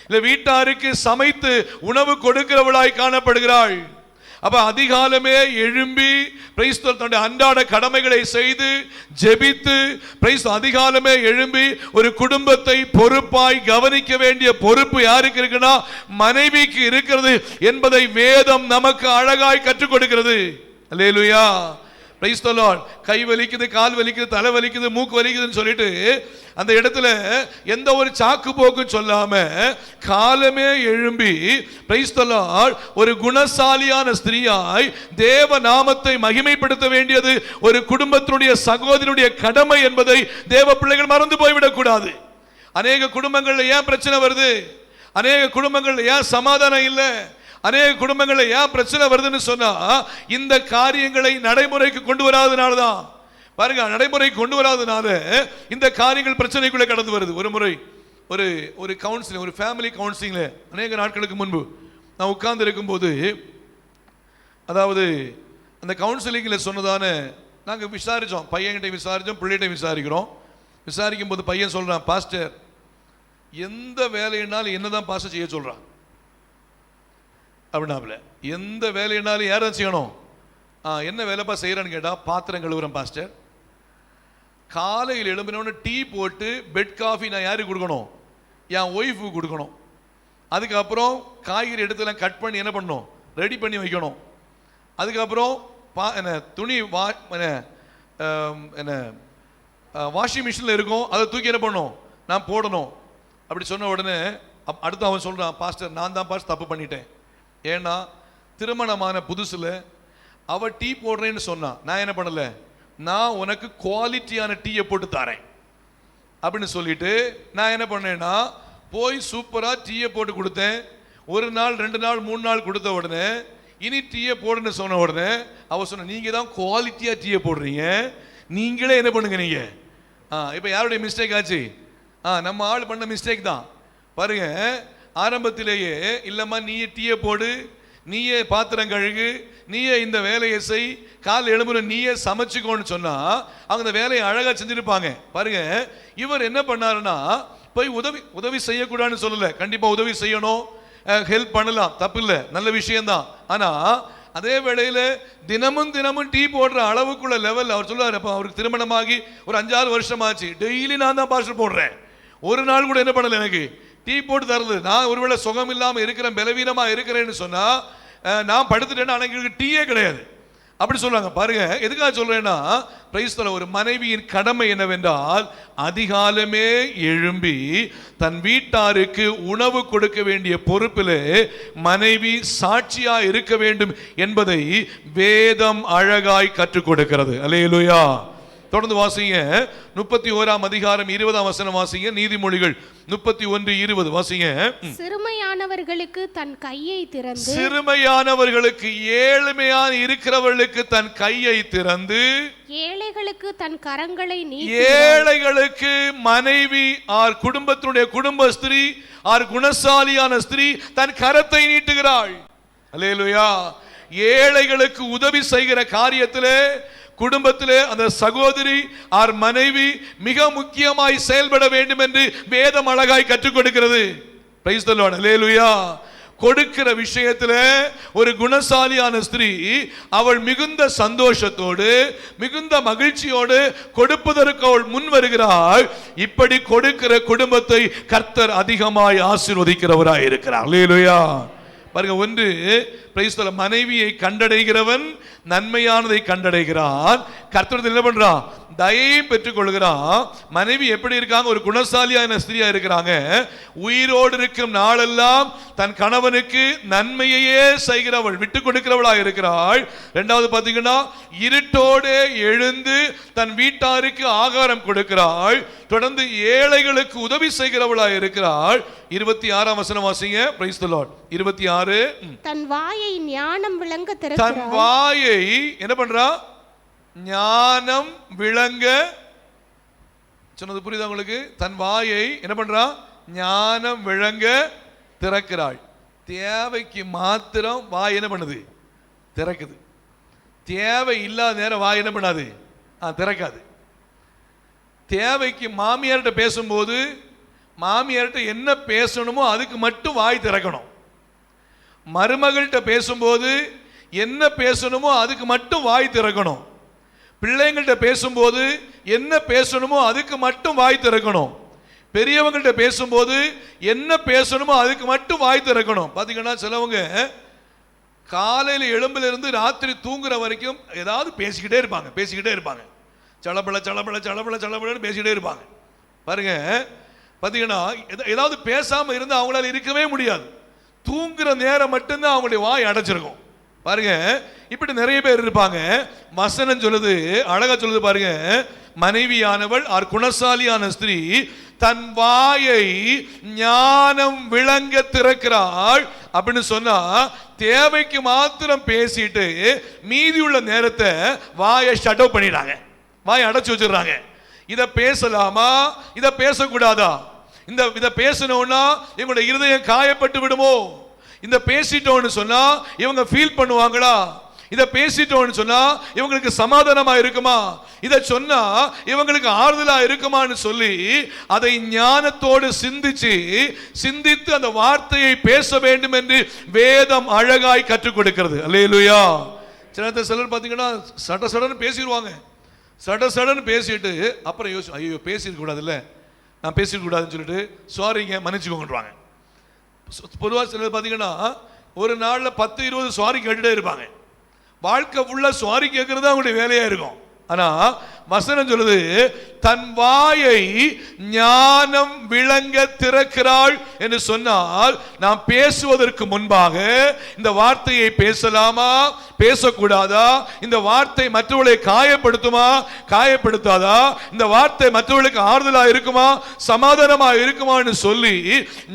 இல்ல வீட்டாருக்கு சமைத்து உணவு கொடுக்கிறவளாய் காணப்படுகிறாள். அப்ப அதிகாலமே எழும்பி தன்னுடைய அன்றாட கடமைகளை செய்து ஜெபித்து அதிகாலமே எழும்பி ஒரு குடும்பத்தை பொறுப்பாய் கவனிக்க வேண்டிய பொறுப்பு யாருக்கு இருக்குன்னா மனைவிக்கு இருக்கிறது என்பதை வேதம் நமக்கு அழகாய் கற்றுக் கொடுக்கிறது. அல்லேலூயா. Price the Lord. கை வலிக்குது, கால் வலிக்குது, தலை வலிக்குது, மூக்கு வலிக்குதுன்னு சொல்லிட்டு அந்த இடத்துல எந்த ஒரு சாக்கு போக்கு சொல்லாம காலமே எழும்பி பிரைஸ் தி லார்ட் ஒரு குணசாலியான ஸ்திரீயாய் தேவ நாமத்தை மகிமைப்படுத்த வேண்டியது ஒரு குடும்பத்தினுடைய சகோதரனுடைய கடமை என்பதை தேவ பிள்ளைகள் மறந்து போய்விடக் கூடாது. அநேக குடும்பங்கள்ல ஏன் பிரச்சனை வருது? அநேக குடும்பங்கள்ல ஏன் சமாதானம் இல்லை? அநேக குடும்பங்களில் ஏன் பிரச்சனை வருதுன்னு சொன்னா இந்த காரியங்களை நடைமுறைக்கு கொண்டு வராதனாலதான். பாருங்க, நடைமுறைக்கு கொண்டு வராதனால இந்த காரியங்கள் பிரச்சனைக்குள்ளே கடந்து வருது. ஒரு முறை ஒரு கவுன்சிலிங், ஒரு ஃபேமிலி கவுன்சிலிங்ல அநேக நாட்களுக்கு முன்பு நான் உட்கார்ந்து இருக்கும்போது, அதாவது அந்த கவுன்சிலிங்ல சொன்னதான நாங்கள் விசாரிச்சோம், பையன்கிட்ட விசாரிச்சோம், பிள்ளைகிட்ட விசாரிக்கிறோம். விசாரிக்கும் போது பையன் சொல்றான், பாஸ்டர் எந்த வேலையினாலும் என்னதான் பாஸ்டர் செய்ய சொல்றான் அப்படின்னாப்ல. எந்த வேலையினாலும் யாரும் செய்யணும்? என்ன வேலைப்பா செய்யறான்னு கேட்டா, பாத்திரம் கழுவுறேன் பாஸ்டர். காலையில் எழும்பினோன்னு டீ போட்டு பெட் காஃபி நான் யாருக்கு கொடுக்கணும்? என் ஒய்ஃபுக்கு கொடுக்கணும். அதுக்கப்புறம் காய்கறி எடுத்துலாம் கட் பண்ணி என்ன பண்ணணும்? ரெடி பண்ணி வைக்கணும். அதுக்கப்புறம் என்ன துணி என்ன வாஷிங் மிஷினில் இருக்கும், அதை தூக்கி என்ன பண்ணணும்? நான் போடணும். அப்படி சொன்ன உடனே அடுத்து அவன் சொல்றான், பாஸ்டர் நான் தான் பாஸ்டர் தப்பு பண்ணிட்டேன். ஏன்னா திருமணமான புதுசுல அவ டீ போடுறேன்னு சொன்னா, நான் என்ன பண்ணல, நான் உனக்கு குவாலிட்டியான டீயை போட்டு தரேன் அப்படின்னு சொல்லிட்டு நான் என்ன பண்ணேன்னா போய் சூப்பரா டீயை போட்டு கொடுத்தேன். ஒரு நாள், 2 நாள், 3 நாள் கொடுத்த உடனே இனி டீயை போடுன்னு சொன்ன உடனே அவ சொன்ன, நீங்க தான் குவாலிட்டியா டீயை போடுறீங்க, நீங்களே என்ன பண்ணுங்க நீங்க. இப்ப யாருடைய மிஸ்டேக் ஆச்சு? நம்ம ஆள் பண்ண மிஸ்டேக் தான். பாருங்க, ஆரம்பத்திலேயே இல்லம்மா நீயே டீயை போடு, நீயே பாத்திரம் கழுகு, நீயே இந்த வேலையை செய், கால் எழும்புற நீயே சமைச்சுக்கோன்னு சொன்னா அவங்க அந்த வேலையை அழகா செஞ்சிருப்பாங்க. பாருங்க, இவர் என்ன பண்ணாருன்னா போய் உதவி செய்யக்கூடாதுன்னு சொல்லல, கண்டிப்பா உதவி செய்யணும், ஹெல்ப் பண்ணலாம், தப்பு இல்லை, நல்ல விஷயம்தான். ஆனா அதே வேளையில தினமும் டீ போடுற அளவுக்குள்ள லெவல் அவர் சொல்லுவார். அப்ப அவருக்கு திருமணமாகி ஒரு 5-6 வருஷம் ஆச்சு. டெய்லி நான் தான் பாஸ்டர் போடுறேன், ஒரு நாள் கூட என்ன பண்ணல எனக்கு டீ போட்டு தருது. நான் ஒருவேளை சுகம் இல்லாம இருக்கிறேன், பலவீனமா இருக்கிறேன்னு சொன்னா நான் படுத்துட்டேன்னா அன்னைக்கு டீயே கிடையாது அப்படி சொல்றாங்க. பாருங்க, எதுக்காக சொல்றேன்னா பிரைஸ் தி லார்ட், ஒரு மனைவியின் கடமை என்னவென்றால் அதிகாலமே எழும்பி தன் வீட்டாருக்கு உணவு கொடுக்க வேண்டிய பொறுப்பிலே மனைவி சாட்சியா இருக்க வேண்டும் என்பதை வேதம் அழகாய் கற்றுக் கொடுக்கிறது. அல்லேலூயா. தொடர்ந்து வாசிங்க, 31ஆம் அதிகாரம் 20ஆம் வசனம் வாசிங்க. நீதிமொழிகள் 31:20 வாசிங்க. சிறுமையானவர்களுக்கு தன் கையை திறந்து, சிறுமையானவர்களுக்கு, ஏழ்மையான இருக்கிறவர்களுக்கு தன் கையை திறந்து, ஏழைகளுக்கு தன் கரங்களை நீட்டி, ஏழைகளுக்கு மனைவி ஆர் குடும்பத்தினுடைய குடும்ப ஸ்திரீ ஆர் குணசாலியான ஸ்திரீ தன் கரத்தை நீட்டுகிறாள். அல்லேலூயா. ஏழைகளுக்கு உதவி செய்கிற காரியத்திலே குடும்பத்திலே அந்த சகோதரி ஆர் மனைவி மிக முக்கியமாய் செயல்பட வேண்டும் என்று வேதம் அழகாய் கற்றுக் கொடுக்கிறது. Praise the lord. அல்லேலூயா. கொடுக்கிற விஷயத்துல ஒரு குணசாலியான ஸ்திரீ அவள் மிகுந்த சந்தோஷத்தோடு மிகுந்த மகிழ்ச்சியோடு கொடுப்பதற்கு அவள் முன் வருகிறாள். இப்படி கொடுக்கிற குடும்பத்தை கர்த்தர் அதிகமாய் ஆசீர்வதிக்கிறவராய் இருக்கிறார். அல்லேலூயா. பாருங்க, ஒன்று பிரைஸ் தி லார்ட், மனைவியை கண்டடைகிறவன் நன்மையானதை கண்டடைகிறான். கர்த்தர் என்ன பண்றான்? தயையும் பெற்றுக் கொள்கிறான். மனைவி எப்படி இருக்காங்க? ஒரு குணசாலியான ஸ்திரியா இருக்கிறாங்க. உயிரோடு இருக்கும் நாளெல்லாம் தன் கணவனுக்கு நன்மையே செய்கிறவள், விட்டு கொடுக்கிறவளா இருக்கிறாள். இரண்டாவது பாத்தீங்கன்னா இருட்டோடு எழுந்து தன் வீட்டாருக்கு ஆகாரம் கொடுக்கிறாள். தொடர்ந்து ஏழைகளுக்கு உதவி செய்கிறவளா இருக்கிறாள். 26ஆம் வசனம் வாசிங்க. Price the Lord. 26. தன் வாயை ஞானம் விளங்க தன் திறக்கிறாள். வாயை என்ன பண்றா? ஞானம் விளங்க. சொன்னது புரியுதா உங்களுக்கு? தன் வாயை என்ன பண்றா? ஞானம் விளங்க திறக்கிறாள். தேவைக்கு மாத்திரம் வாய் என்ன பண்ணுது? திறக்குது. தேவை இல்லாத நேரம் வாய் என்ன பண்ணாது? திறக்காது. தேவைக்கு மாமியார்கிட்ட பேசும்போது மாமியார்கிட்ட என்ன பேசணுமோ அதுக்கு மட்டும் வாய் திறக்கணும். மருமகள்கிட்ட பேசும்போது என்ன பேசணுமோ அதுக்கு மட்டும் வாய் திறக்கணும். பிள்ளைங்கள்ட்ட பேசும்போது என்ன பேசணுமோ அதுக்கு மட்டும் வாய் திறக்கணும். பெரியவங்கள்ட்ட பேசும்போது என்ன பேசணுமோ அதுக்கு மட்டும் வாய் திறக்கணும். பார்த்தீங்கன்னா சிலவங்க காலையில் எழும்பிலிருந்து ராத்திரி தூங்குற வரைக்கும் ஏதாவது பேசிக்கிட்டே இருப்பாங்க. சலபல பேசிக்கிட்டே இருப்பாங்க. பாருங்க, பார்த்தீங்கன்னா ஏதாவது பேசாமல் இருந்து அவங்களால இருக்கவே முடியாது. தூங்குற நேரம் மட்டும்தான் அவங்களுடைய வாய் அடைச்சிருக்கும். பாருங்க, இப்படி நிறைய பேர் இருப்பாங்க. வசனம் சொல்லுது, அழகா சொல்லுது பாருங்க. மனைவியானவள் குணசாலியான ஸ்திரீ தன் வாயை ஞானம் விளங்க திறக்கிறாள் அப்படின்னு சொன்னா தேவைக்கு மாத்திரம் பேசிட்டு மீதி உள்ள நேரத்தை வாயை ஷட் அவுட் பண்ணிடுறாங்க, வாயை அடைச்சு வச்சிடுறாங்க. இதை பேசலாமா, இதை பேசக்கூடாதா? இதை பேசணும்னா இவங்களுடைய இருதயம் காயப்பட்டு விடுமோ? இந்த பேசிட்டோன்னு சொன்னா இவங்க ஃபீல் பண்ணுவாங்களா? இதை பேசிட்டோன்னு சொன்னா இவங்களுக்கு சமாதானமா இருக்குமா? இதை சொன்னா இவங்களுக்கு ஆறுதலா இருக்குமான்னு சொல்லி அதை ஞானத்தோடு சிந்தித்து அந்த வார்த்தையை பேச வேண்டும் என்று வேதம் அழகாய் கற்றுக் கொடுக்கிறது. அல்லேலூயா. சிலர் பார்த்தீங்கன்னா சடன்னு பேசிடுவாங்க. சடன்னு பேசிட்டு அப்புறம் யோசி, ஐயோ பேசிருக்க கூடாதுல்ல, நான் பேசிருக்க கூடாதுன்னு சொல்லிட்டு சாரிங்க மன்னிச்சுக்கோங்கன்றாங்க. பொதுவாக சிலர் பார்த்தீங்கன்னா ஒரு நாளில் 10-20 சாரி கேட்டுட்டே இருப்பாங்க. வாழ்க்கை ஃபுல்லாக சாரி கேட்கறது தான் அவங்களுடைய வேலையாக இருக்கும். ஆனால் வசனம் சொல்லுது, தன் வாயை ஞானம் விளங்க திறக்கிறாள் என்று சொன்னால் நாம் பேசுவதற்கு முன்பாக இந்த வார்த்தையை பேசலாமா, பேசக்கூடாதா? இந்த வார்த்தை மற்றவர்களை காயப்படுத்துமா, காயப்படுத்தாதா? இந்த வார்த்தை மற்றவர்களுக்கு ஆறுதலா இருக்குமா, சமாதானமா இருக்குமான்னு சொல்லி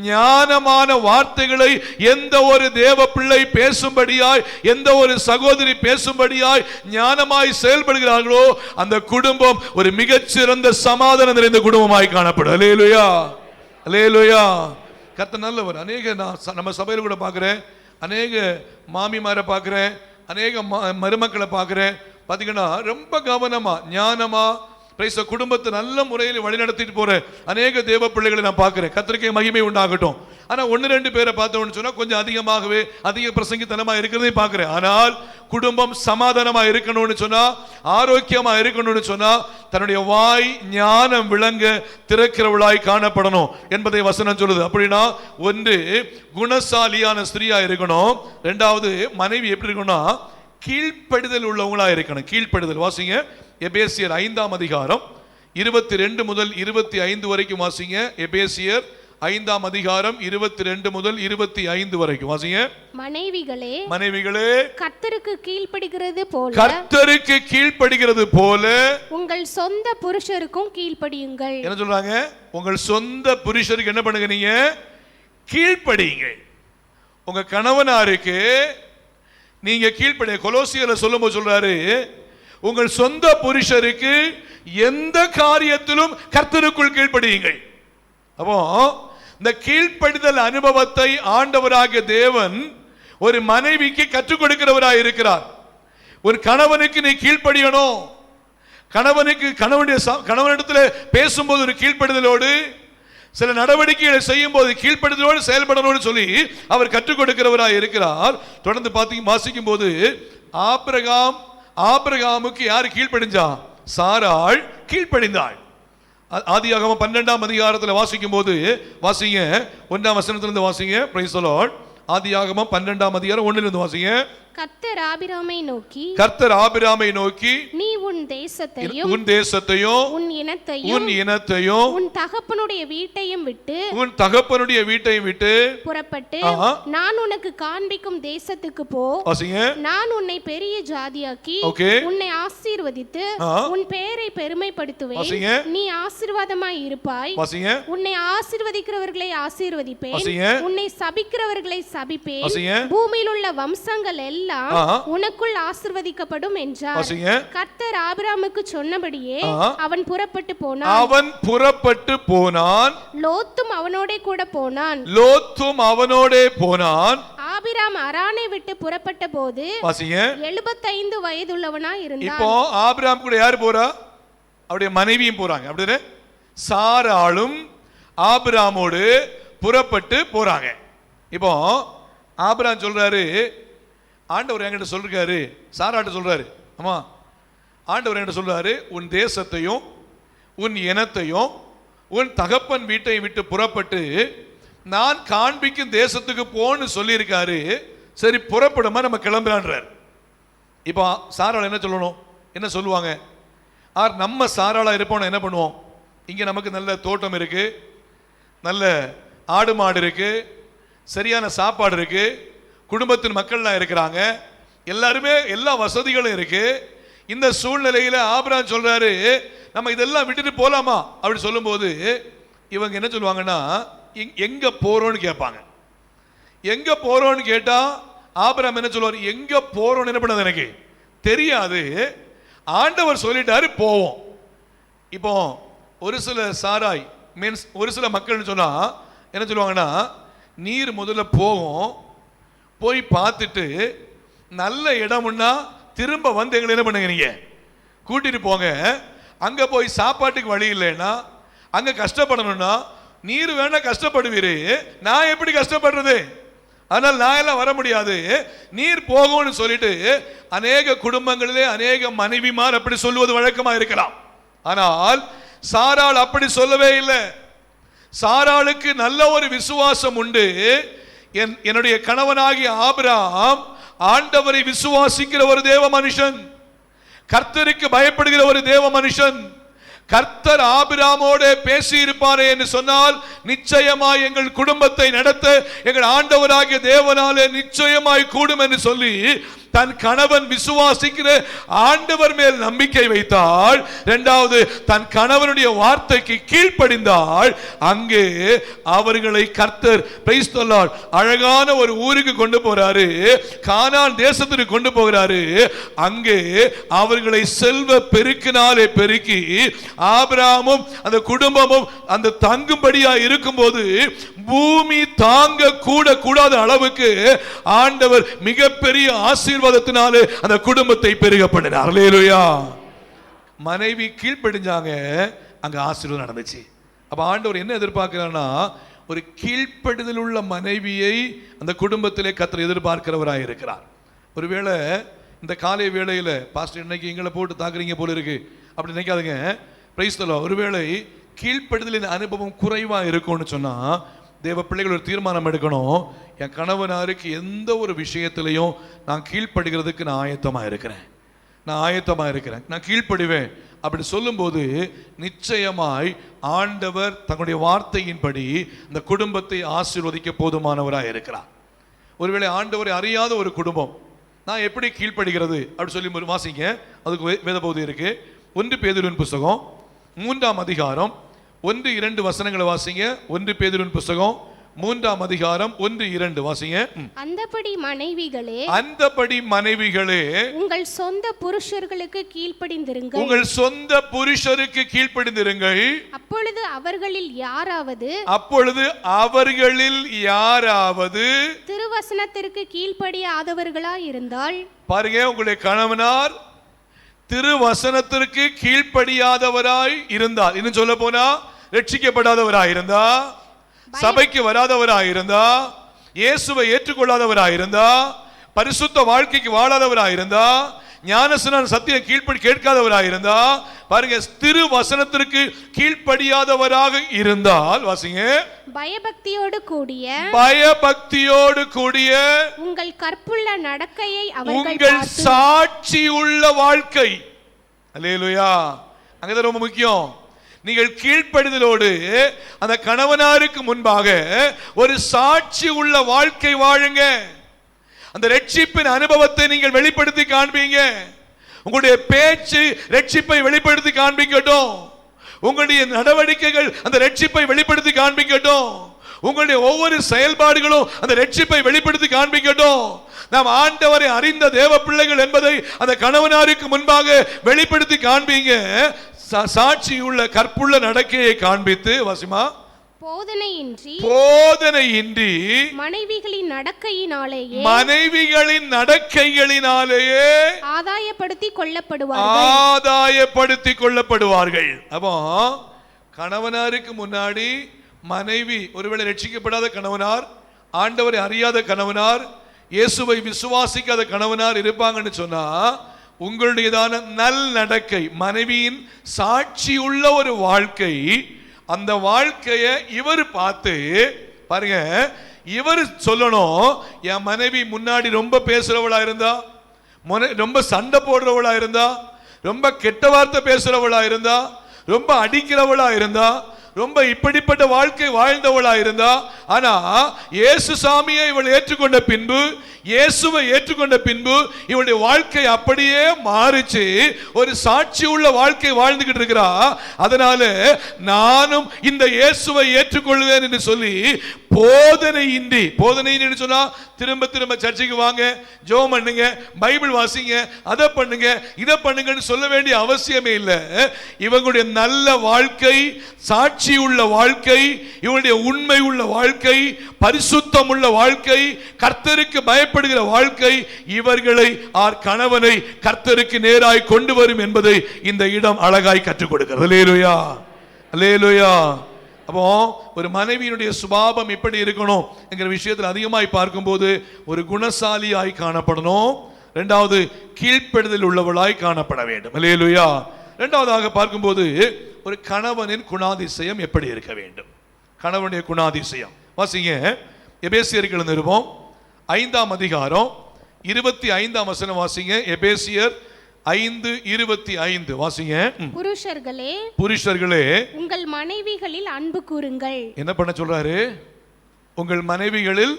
ஞானமான வார்த்தைகளை எந்த ஒரு தேவ பிள்ளை பேசும்படியாய், எந்த ஒரு சகோதரி பேசும்படியாய் ஞானமாய் செயல்படுகிறார்களோ அந்த குடும்பம் ஒரு மிகச்சிறந்த சமாதானம் நிறைந்த குடும்பமாய் காணப்படும். அல்லேலூயா, அல்லேலூயா. கர்த்தர் நல்லவர். நம்ம சபையில் கூட பார்க்கிறேன், அநேக மாமிமாரை பார்க்கிறேன், அநேக மருமக்களை பார்க்கிறேன். பார்த்தீங்கன்னா ரொம்ப கவனமா ஞானமா குடும்பத்தை நல்ல முறையில் வழிநடத்திட்டு போற அநேக தேவ பிள்ளைகளை நான் பார்க்கிறேன். கர்த்தருக்கே மகிமை உண்டாகட்டும். ஆனா 1-2 பேரை பார்த்தோம்னு சொன்னா கொஞ்சம் அதிக பிரசங்கித்தனமா இருக்கிறதே பார்க்கிறேன். ஆனால் குடும்பம் சமாதானமா இருக்கணும்னு சொன்னா, ஆரோக்கியமா இருக்கணும்னு சொன்னா தன்னுடைய வாய் ஞானம் விளங்க திறக்கிறவளாய் காணப்படணும் என்பதை வசனம் சொல்லுது. அப்படின்னா ஒன்று குணசாலியான ஸ்திரீயா இருக்கணும். இரண்டாவது மனைவி எப்படி இருக்கணும்னா கீழ்ப்படிதல் உள்ளவங்களா இருக்கணும். கீழ்ப்படிதல் வாசிங்க. எபேசியர் 5ஆம் அதிகாரம் 22 முதல் 25 வரைக்கும் வாசிங்க. எபேசியர் 5ஆம் அதிகாரம் 22 முதல் 25 வரைக்கும் வாசிங்க. மனைவிகளே கர்த்தருக்கு கீழ்ப்படிகிறது போல உங்கள் சொந்த புருஷருக்கும் கீழ்ப்படியுங்கள். என்ன சொல்றாங்க? உங்கள் சொந்த புருஷருக்கு என்ன பண்ணுங்க? நீங்க கீழ்ப்படியுங்க. உங்க கணவனாருக்கு நீங்க கீழ்ப்படிய. கொலோசியர்ல சொல்லும்போது சொல்றாரு, உங்கள் சொந்த புருஷருக்கு எந்த காரியத்திலும் கர்த்தருக்குள் கீழ்ப்படியுங்கள். அப்போ இந்த கீழ்ப்படிதல் அனுபவத்தை ஆண்டவராகிய தேவன் ஒரு மனைவிக்கு கற்றுக் கொடுக்கிறவராய் இருக்கிறார். ஒரு கணவனுக்கு நீ கீழ்ப்படியணும். கணவனிடத்துல பேசும்போது ஒரு கீழ்ப்படிதலோடு, சில நடவடிக்கைகளை செய்யும் போது கீழ்ப்படிதலோடு செயல்படணும்னு சொல்லி அவர் கற்றுக் கொடுக்கிறவராய் இருக்கிறார். தொடர்ந்து வாசிக்கும் போது ஆபிரகாமுக்கு யாரு கீழ்ப்படிஞ்சா? சாராள் கீழ்ப்படிந்தாள். ஆதியாகமம் 12ஆம் அதிகாரத்தில் வாசிக்கும் போது வாசிங்க, 1ஆம் வசனத்திலிருந்து வாசிங்க. Price the Lord. ஆதியாகமம் 12ஆம் அதிகாரம் 1லிருந்து வாசிங்க. கர்த்தர் ஆபிராமை நோக்கி நீ உன் தேசத்தையும் உன் இனத்தையும் உன் தகப்பனுடைய வீட்டையும் விட்டு புறப்பட்டு நான் உனக்கு காண்பிக்கும் தேசத்துக்கு போ. நான் உன்னை பெரிய ஜாதியாக்கி உன்னை ஆசீர்வதித்து உன் பெயரை பெருமைப்படுத்துவேன். நீ ஆசீர்வாதமாய் இருப்பாய். உன்னை ஆசீர்வதிக்கிறவர்களை ஆசீர்வதிப்பேன், உன்னை சபிக்கிறவர்களை சபிப்பேன். பூமியில் உள்ள வம்சங்கள் எல்லாம் உனக்குள் ஆசீர்வதிக்கப்படும் என்றார். கர்த்தர் ஆபிரகாமுக்கு சொன்னபடியே அவன் புறப்பட்டு போனான். லோத்தும் அவனோடே போனான். ஆபிரகாம் அரானை விட்டு புறப்பட்ட போது 75 வயதுள்ளவனாய் இருந்தான். இப்போ ஆபிரகாம் கூட யார் போறா? அவருடைய மனைவியும் போறாங்க. அப்படியே சாராளும் ஆபிரகாமோடு புறப்பட்டு போறாங்க. இப்போ ஆபிரகாம் சொல்றாரு, ஆண்டவர் என்கிட்ட சொல்றாரு, சாராட்ட சொல்றாரு, ஆமா ஆண்டவர் என்கிட்ட சொல்றாரு, உன் தேசத்தையும் உன் இனத்தையும் உன் தகப்பன் வீட்டையும் விட்டு புறப்பட்டு நான் காண்பிக்கும் தேசத்துக்கு போன்னு சொல்லியிருக்காரு. சரி புறப்படுமா, நம்ம கிளம்புறான்றார். இப்போ சாராள் என்ன சொல்லணும்? என்ன சொல்லுவாங்க? நம்ம சாராளா இருப்போம், என்ன பண்ணுவோம்? இங்க நமக்கு நல்ல தோட்டம் இருக்கு, நல்ல ஆடு மாடு இருக்கு, சரியான சாப்பாடு இருக்கு, குடும்பத்தின் மக்கள்லாம் இருக்கிறாங்க, எல்லாருமே எல்லா வசதிகளும் இருக்கு. இந்த சூழ்நிலையில ஆபிரகாம் சொல்றாரு, நம்ம இதெல்லாம் விட்டுட்டு போலாமா அப்படி சொல்லும்போது இவங்க என்ன சொல்லுவாங்கன்னா, எங்க போறோம்னு கேட்பாங்க. எங்க போறோம்னு கேட்டா ஆபிரகாம் என்ன சொல்லுவார்? எங்க போறோம்னு என்ன பண்ணது எனக்கு தெரியாது, ஆண்டவர் சொல்லிட்டாரு போவோம். இப்போ ஒரு சில சாராய் மீன்ஸ் ஒரு சில மக்கள்னு சொன்னா என்ன சொல்லுவாங்கன்னா, நீர் முதல்ல போவோம், போய் பார்த்துட்டு நல்ல இடம்னா திரும்ப வந்து எங்களை என்ன பண்ணுங்க, நீங்க கூட்டிட்டு போங்க. அங்க போய் சாப்பாட்டுக்கு வழி இல்லைன்னா, அங்க கஷ்டப்படணும்னா நீர் வேணா கஷ்டப்படுவீரு, நான் எப்படி கஷ்டப்படுறது? ஆனால் நான் எல்லாம் வர முடியாது, நீர் போகும்னு சொல்லிட்டு அநேக குடும்பங்களிலே அநேக மனைவிமார் அப்படி சொல்லுவது வழக்கமா இருக்கலாம். ஆனால் சாராள் அப்படி சொல்லவே இல்லை. சாராளுக்கு நல்ல ஒரு விசுவாசம் உண்டு. என்னுடைய கணவனாகிய ஆபிரகாம் ஆண்டவரை விசுவாசிக்கிற ஒரு தேவ மனுஷன், கர்த்தருக்கு பயப்படுகிற ஒரு தேவ மனுஷன். கர்த்தர் ஆபிரகாமோடு பேசி இருப்பாரே என்று சொன்னால் நிச்சயமாய் எங்கள் குடும்பத்தை நடத்த எங்கள் ஆண்டவராகிய தேவனாலே நிச்சயமாய் கூடும் என்று சொல்லி தன் கணவன் விசுவாசிக்கிற ஆண்டவர் மேல் நம்பிக்கை வைத்தாள். இரண்டாவது, தன் கணவனுடைய வார்த்தைக்கு கீழ்ப்படிந்தாள். அங்கே அவர்களை கர்த்தர் பிரைஸ் தி லார்ட் அழகான ஒரு ஊருக்கு கொண்டு போறாரு, கானான் தேசத்துக்கு கொண்டு போகிறாரு. அங்கே அவர்களை செல்வ பெருக்கினாலே பெருக்கி ஆபிரகாமும் அந்த குடும்பமும் அந்த தங்கும்படியா இருக்கும்போது பூமி தாங்க கூட கூடாத அளவுக்கு ஆண்டவர் மிகப்பெரிய ஆசீர்வாதத்தினாலே அந்த குடும்பத்தை பெருக பண்ணினார். அல்லேலூயா. மனைவி கீழ்ப்படிஞ்சாங்க, அங்க ஆசீர்வாதம் நடந்துச்சு. அப்ப ஆண்டவர் என்ன எதிர்பார்க்கிறார்னா, ஒரு கீழ்ப்படிதல் உள்ள மனைவியை அந்த குடும்பத்திலே கர்த்தர் எதிர்பார்க்கிறவராய் இருக்கிறார். ஒருவேளை இந்த காலை வேளையில பாஸ்டர் இன்னைக்கு எங்களை போட்டு தாக்குறீங்க போல இருக்கு அப்படி நினைக்காதுங்க. Price the Lord. ஒருவேளை கீழ்ப்படிதலின் அனுபவம் குறைவா இருக்கும்னு சொன்னா தேவ பிள்ளைகள் ஒரு தீர்மானம் எடுக்கணும். என் கணவனாருக்கு எந்த ஒரு விஷயத்திலையும் நான் கீழ்ப்படுகிறதுக்கு நான் ஆயத்தமாக இருக்கிறேன், நான் கீழ்ப்படிவேன் அப்படி சொல்லும்போது நிச்சயமாய் ஆண்டவர் தன்னுடைய வார்த்தையின்படி இந்த குடும்பத்தை ஆசீர்வதிக்க போதுமானவராக இருக்கிறார். ஒருவேளை ஆண்டவரை அறியாத ஒரு குடும்பம், நான் எப்படி கீழ்ப்படுகிறது அப்படி சொல்லி வாசிங்க. அதுக்கு வேத பகுதி இருக்கு. 1 பேதுருவின் புஸ்தகம் 3ஆம் அதிகாரம் 1-2 வசனங்களை வாசிங்க. 1 பேதுருவின் புஸ்தகம் 3ஆம் அதிகாரம் 1-2 வாசிங்க. அந்தபடி மனைவிகளே உங்கள் சொந்த புருஷருக்கு கீழ்ப்படிந்திருங்கள். அப்பொழுது அவர்களில் யாராவது திருவசனத்திற்கு கீழ்ப்படியாதவர்களாய் இருந்தால், பாருங்க, உங்களுடைய கணவனார் திருவசனத்திற்கு கீழ்ப்படியாதவராய் இருந்தால், இன்னும் சொல்ல போனா ரட்சிக்கப்படாதவராய் இருந்தா, சபைக்கு வராதவராய் இருந்தா, இயேசுவை ஏற்றுக்கொள்ளாதவராய் இருந்தா, பரிசுத்த வாழ்க்கைக்கு வாழாதவராய் இருந்தா, ஞானஸ்நான சத்தியம் கீழ்ப்படி கேட்காதவராயிருந்தா, பாருங்க, திரு வசனத்திற்கு கீழ்ப்படியாதவராக இருந்தால், வாசிங்க, பயபக்தியோடு கூடிய உங்கள் கற்புள்ள நடக்கையை உங்கள் சாட்சி உள்ள வாழ்க்கை. அல்லேலூயா. அங்கதான் ரொம்ப முக்கியம். நீங்கள் கீழ்ப்படிதலோடு அந்த கணவனாருக்கு முன்பாக ஒரு சாட்சி உள்ள வாழ்க்கை வாழுங்க. அந்த ரட்சிப்பின் அனுபவத்தை நீங்கள் வெளிப்படுத்தி காண்பீங்க. உங்களுடைய பேச்சு ரட்சிப்பை வெளிப்படுத்தி காண்பிக்கட்டும். உங்களுடைய நடவடிக்கைகள் அந்த ரட்சிப்பை வெளிப்படுத்தி காண்பிக்கட்டும். உங்களுடைய ஒவ்வொரு செயல்பாடுகளும் அந்த ரட்சிப்பை வெளிப்படுத்தி காண்பிக்கட்டும். நாம் ஆண்டவரை அறிந்த தேவ பிள்ளைகள் என்பதை அந்த கணவனாருக்கு முன்பாக வெளிப்படுத்தி காண்பீங்க. சாட்சியுள்ள கற்புள்ள நடக்கையை காண்பித்து, வாசிமா, போதனையின்றி மனைவிகளின் நடக்கைகளினாலேயே ஆதாயப்படுத்திக் கொள்ளப்படுவார்கள். அப்போ கணவனாருக்கு முன்னாடி மனைவி, ஒருவேளை ரட்சிக்கப்படாத கணவனார், ஆண்டவரை அறியாத கணவனார், இயேசுவை விசுவாசிக்காத கணவனார் இருப்பாங்கன்னு சொன்னா, உங்களுடையதான நல் நடக்கை, மனைவியின் சாட்சி உள்ள ஒரு வாழ்க்கை, அந்த வாழ்க்கையை இவர் பார்த்து, பாருங்க, இவர் சொல்லணும், என் மனைவி முன்னாடி ரொம்ப பேசுறவளா இருந்தா, ரொம்ப சண்டை போடுறவளா இருந்தா, ரொம்ப கெட்ட வார்த்தை பேசுறவளா இருந்தா, ரொம்ப அடிக்கிறவளா இருந்தா, ரொம்ப இப்படிப்பட்ட வாழ்க்கை வாழ்ந்தவளா இருந்தா, ஆனா இயேசு சாமியை இவள் ஏற்றுக்கொண்ட பின்பு, இயேசுவை ஏற்றுக்கொண்ட பின்பு இவளுடைய வாழ்க்கை அப்படியே மாறிச்சு. ஒரு சாட்சி உள்ள வாழ்க்கை வாழ்ந்துகிட்டு இருக்கிறா. அதனால நானும் இந்த இயேசுவை ஏற்றுக்கொள்வேன் என்று சொல்லி போதனையின்றி சொன்னா, திரும்ப திரும்ப சர்ச்சைக்கு வாங்க, ஜெபம் பண்ணுங்க, பைபிள் வாசிங்க, அதை பண்ணுங்க, இதை பண்ணுங்கன்னு சொல்ல வேண்டிய அவசியமே இல்லை. இவங்களுடைய நல்ல வாழ்க்கை, சாட்சி உள்ள வாழ்க்கை, இவங்களுடைய உண்மை உள்ள வாழ்க்கை, பரிசுத்தம் உள்ள வாழ்க்கை, கர்த்தருக்கு பயப்படுகிற வாழ்க்கை, இவர்களை கணவனை கர்த்தருக்கு நேராய் கொண்டு வரும் என்பதை இந்த இடம் அழகாய் கற்றுக் கொடுக்கிறது. அல்லேலூயா, அல்லேலூயா. அப்போ ஒரு மனைவியினுடைய சுபாவம் எப்படி இருக்கணும் என்கிற விஷயத்தில் அதிகமாய் பார்க்கும்போது, ஒரு குணசாலியாய் காணப்படணும். இரண்டாவது, கீழ்ப்படிதல் உள்ளவளாய் காணப்பட வேண்டும். அல்லேலூயா. இரண்டாவதாக பார்க்கும்போது, ஒரு கணவனின் குணாதிசயம் எப்படி இருக்க வேண்டும்? கணவனுடைய குணாதிசயம் வாசிங்க. எபேசியர்கள் நிருபம் 5ஆம் அதிகாரம் 25ஆம் வசனம் வாசிங்க. எபேசியர் 5:25 வாசிங்க. புருஷர்களே உங்கள் மனைவிகளில் அன்பு கூறுங்கள். என்ன பண்ண சொல்றாரு? உங்கள் மனைவிகளில்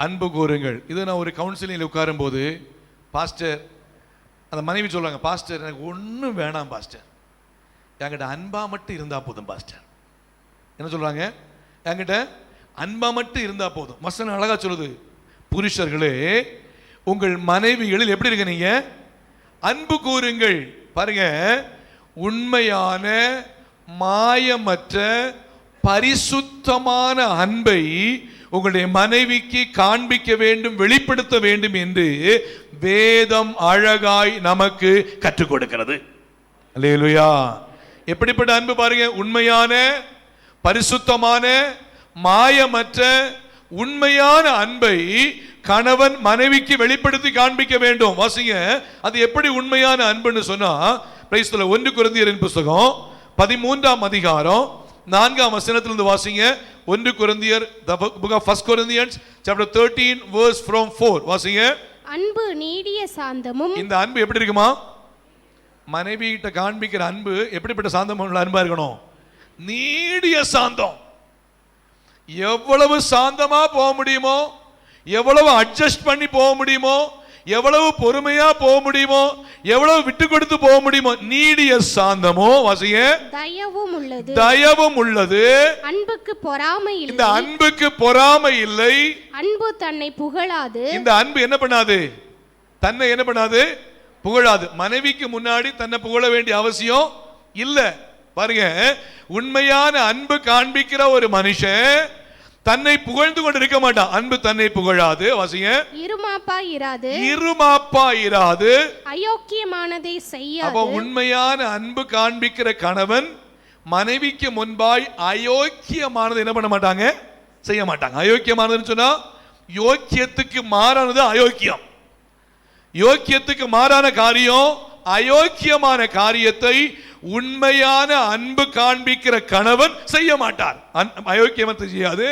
அன்பு கூறுங்கள். இது நான் ஒரு கவுன்சிலிங்கில் உட்காரும் போது, பாஸ்டர், அந்த மனைவி சொல்றாங்க, பாஸ்டர் எனக்கு ஒன்றும் வேணாம் பாஸ்டர், என்கிட்ட அன்பா மட்டும் இருந்தா போதும் பாஸ்டர். என்ன சொல்றாங்க? என்கிட்ட அன்பா மட்டும் இருந்தா போதும். வசனம் அழகா சொல்லுது, புருஷர்களே உங்கள் மனைவிகளில் எப்படி இருக்க நீங்க அன்பு கூறுங்கள். பாருங்க, உண்மையான மாயமற்ற பரிசுத்தமான அன்பை உங்களுடைய மனைவிக்கு காண்பிக்க வேண்டும், வெளிப்படுத்த வேண்டும் என்று வேதம் அழகாய் நமக்கு கற்றுக் கொடுக்கிறது. அல்லேலூயா. எப்படிப்பட்ட அன்பு பாருங்க? உண்மையான, பரிசுத்தமான, மாயமற்ற உண்மையான அன்பை கணவன் மனைவிக்கு வெளிப்படுத்தி காண்பிக்க வேண்டும். வாசிங்க, அது எப்படி உண்மையான அன்புன்னு சொன்னா, 1 கொரிந்தியரின் புத்தகம் 13ஆம் அதிகாரம் 4ஆம் வசனத்திலிருந்து வாசிங்க. 1 கொரிந்தியர், the book of 1 Corinthians chapter 13 verse from 4 வாசிங்க. அன்பு நீடிய சாந்தமும். இந்த அன்பு எப்படி இருக்குமா? மனைவி கிட்ட காண்பிக்கிற அன்பு எப்படிப்பட்ட சாந்தம் உள்ள அன்பா இருக்கணும்? நீடிய சாந்தம். எவ்வளவு சாந்தமா போக முடியுமோ, எவ்வளவு அட்ஜஸ்ட் பண்ணி போக முடியுமோ, எவ்வளவு பொறுமையா போக முடியுமோ, எவ்வளவு விட்டு கொடுத்து போக முடியுமோ, நீடிய சாந்தமோ வாசிங்க. தயவும் உள்ளது. அன்புக்கு பொறாமை இல்லை. இந்த அன்புக்கு பொறாமை இல்லை. அன்பு தன்னை புகழாது. இந்த அன்பு என்ன பண்ணாது? தன்னை என்ன பண்ணாது? புகழாது. மனைவிக்கு முன்னாடி தன்னை புகழ வேண்டிய அவசியம் இல்ல. பாருங்க, உண்மையான அன்பு காண்பிக்கிற ஒரு மனுஷன் தன்னை புகழ்ந்து கொண்டு இருக்க மாட்டான். அன்பு தன்னை புகழாது. வாசிங்க. இருமாப்பா இராது. அயோக்கியமானதை செய்யாது. அப்ப உண்மையான அன்பு காண்பிக்கிற கணவன் மனைவிக்கு முன்பாய் அயோக்கியமானது என்ன பண்ண மாட்டாங்க? செய்ய மாட்டாங்க. அயோக்கியமானதுன்னு சொன்னா யோக்கியத்துக்கு மாறானது அயோக்கியம். யோக்கியத்துக்கு மாறான காரியம், அயோக்கியமான காரியத்தை உண்மையான அன்பு காண்பிக்கிற கணவன் செய்ய மாட்டார். அயோக்கியமத்தை செய்யாது,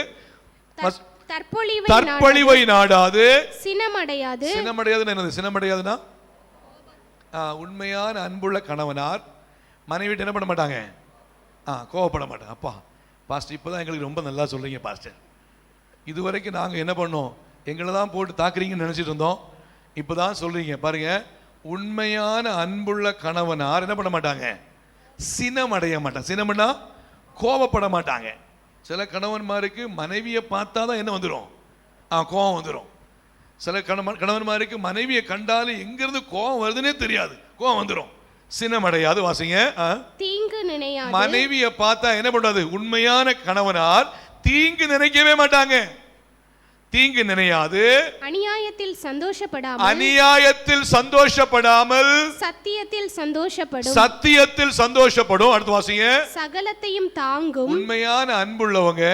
தற்பொழிவை நாடாது, சினமடையாது. சினமடையாதுன்னா என்னது? சினமடையாதுன்னா உண்மையான அன்புள்ள கணவனார் மனைவிட்டு என்ன பண்ண மாட்டாங்க? கோவப்பட மாட்டாங்க. அப்பா பாஸ்டர் இப்போதான் எங்களுக்கு ரொம்ப நல்லா சொல்றீங்க பாஸ்டர். இதுவரைக்கும் நாங்கள் என்ன பண்ணோம், எங்களை தான் போட்டு தாக்குறீங்கன்னு நினைச்சிட்டு இருந்தோம். இப்போதான் சொல்றீங்க பாருங்க. உண்மையான அன்புள்ள கணவனார் என்ன பண்ண மாட்டாங்க? சினம் அடைய மாட்டாங்க. சினம்னா கோபப்பட மாட்டாங்க. சில கணவன்மாருக்கு மனைவியை பார்த்தா தான் என்ன வந்துடும்? கோபம் வந்துடும். சில கணவன்மாருக்கு மனைவியை கண்டாலும் எங்கிருந்து கோபம் வருதுன்னே தெரியாது, கோபம் வந்துடும். சினம் அடையாது. வாசிங்க. தீங்கு நினையாது. மனைவியை பார்த்தா என்ன பண்றது? உண்மையான கணவனார் தீங்கு நினைக்கவே மாட்டாங்க. தீங்கு நினையாது. அநியாயத்தில் சந்தோஷப்படாமல். அநியாயத்தில் சந்தோஷப்படாமல். சத்தியத்தில் சந்தோஷப்படும். சத்தியத்தில் சந்தோஷப்படும். அடுத்து வாசிங்க. சகலத்தையும் தாங்கும். உண்மையான அன்புள்ளவங்க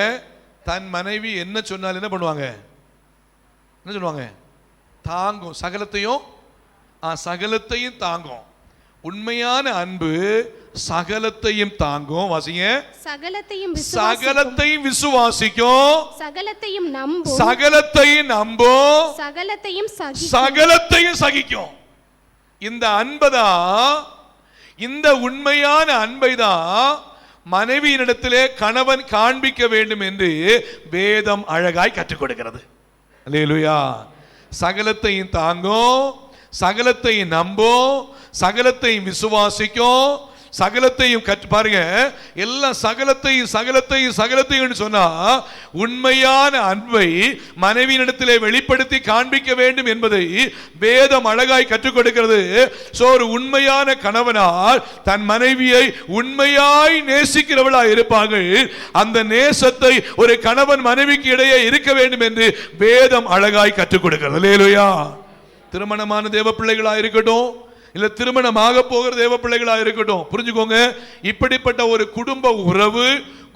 தன் மனைவி என்ன சொன்னாலும் என்ன பண்ணுவாங்க? என்ன சொல்லுவாங்க? தாங்கும். சகலத்தையும் தாங்கும். உண்மையான அன்பு சகலத்தையும் தாங்கும். வாசிங்க. சகலத்தையும் விசுவாசிக்கும். சகலத்தையும் நம்பும். சகலத்தையும் சகிக்கும். இந்த அன்பைதான், இந்த உண்மையான அன்பைதான் மனைவியினிடத்திலே கணவன் காண்பிக்க வேண்டும் என்று வேதம் அழகாய் கற்றுக் கொடுக்கிறது. அல்லேலூயா. சகலத்தையும் தாங்கும், சகலத்தையும் நம்பும், சகலத்தையும் விசுவாசிக்கும், சகலத்தையும் பாருங்க. எல்லாம் சகலத்தையும் சொன்னா உண்மையான அன்பை மனைவியினிடத்திலே வெளிப்படுத்தி காண்பிக்க வேண்டும் என்பதை வேதம் அழகாய் கற்றுக் கொடுக்கிறது. ஒரு உண்மையான கணவனால் தன் மனைவியை உண்மையாய் நேசிக்கிறவளாய் இருப்பார்கள். அந்த நேசத்தை ஒரு கணவன் மனைவிக்கு இடையே இருக்க வேண்டும் என்று வேதம் அழகாய் கற்றுக் கொடுக்கிறது. அல்லேலூயா. திருமணமான தேவ பிள்ளைகளா இருக்கட்டும், இல்ல திருமணமாக போகிற தேவ பிள்ளைகளா இருக்கட்டும், புரிஞ்சுக்கோங்க. இப்படிப்பட்ட ஒரு குடும்ப உறவு,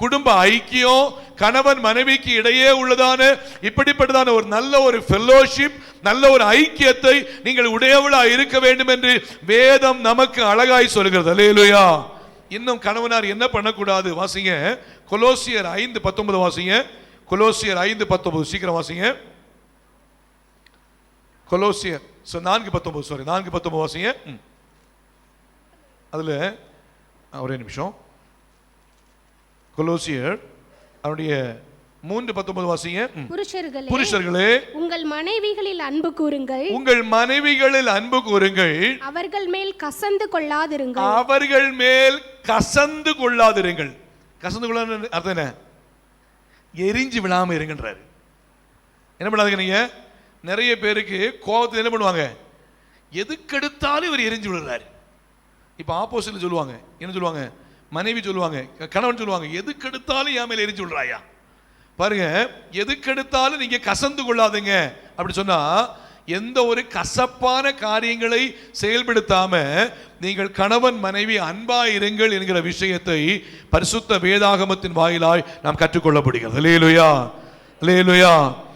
குடும்ப ஐக்கியம், கணவன் மனைவிக்கு இடையே உள்ளதான இப்படிப்பட்டதான ஒரு நல்ல ஒரு ஃபெல்லோஷிப், நல்ல ஒரு ஐக்கியத்தை நீங்கள் உடையவளா இருக்க வேண்டும் என்று வேதம் நமக்கு அழகாய் சொல்கிறது. அல்லேலூயா. இன்னும் கணவனார் என்ன பண்ணக்கூடாது? வாசிங்க. கொலோசியர் 5:19 வாசிங்க. கொலோசியர் 5:19 சீக்கிரம் வாசிங்க. கொலோசியர் 4:19 வாசிங்க. அதுல ஒரே நிமிஷம். கொலோசியர் அவருடைய 3:19 வாசிங்க. புருஷர்களே உங்கள் மனைவிகளில் அன்பு கூறுங்கள். உங்கள் மனைவிகளில் அன்பு கூறுங்கள். அவர்கள் மேல் கசந்து கொள்ளாதிருங்கள். அவர்கள் மேல் கசந்து கொள்ளாதிருங்கள். கசந்து கொள்ளாத அர்த்தம் என்ன? எரிஞ்சு விழாம இருங்கன்றாரு. என்ன பண்ணாதுங்க? நீங்க நிறைய பேருக்கு கோபத்தில் என்ன பண்ணுவாங்க? எதுக்கெடுத்தாலும் இவர் எரிஞ்சு விடுறாரு. இப்போ ஆப்போசிட்ல சொல்லுவாங்க. என்ன சொல்லுவாங்க? மனைவி சொல்லுவாங்க, கணவன் சொல்லுவாங்க, எதுக்கெடுத்தாலும் என் மேல எரிஞ்சு விடுறாயா. பாருங்க, எதுக்கெடுத்தாலும் நீங்க கசந்து கொள்ளாதீங்க அப்படி சொன்னா எந்த ஒரு கசப்பான காரியங்களை செயல்படுத்தாம நீங்கள் கணவன் மனைவி அன்பாய் இருங்கள் என்கிற விஷயத்தை பரிசுத்த வேதாகமத்தின் வாயிலாய் நாம் கற்றுக்கொள்ளப்படுகிறது. அல்லேலூயா. அல்லேலூயா.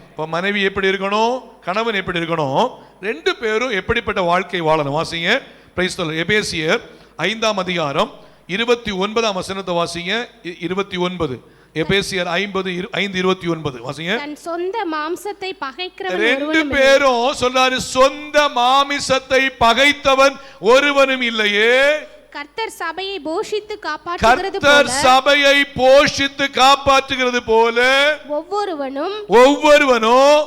இப்போ மனைவி எப்படி இருக்கணும், கணவன் எப்படி இருக்கணும், ரெண்டு பேரும் எப்படிப்பட்ட வாழ்க்கை வாழணும். வாசிங்க. Price the Lord. எபேசியர் 5:21 வசனத்தை வாசிங்க. 29. எபேசியர் 5:29 வாசிங்க. தன் சொந்த மாம்சத்தை பகைக்கிறவன் ரெண்டு பேரும் சொல்றாரு, சொந்த மாமிசத்தை பகைத்தவன் ஒருவனும் இல்லையே. கர்த்தர் சபையை போஷித்து காப்பாற்றுகிறது போல, கர்த்தர் சபையை போஷித்து காப்பாற்றுகிறது போல ஒவ்வொருவனும்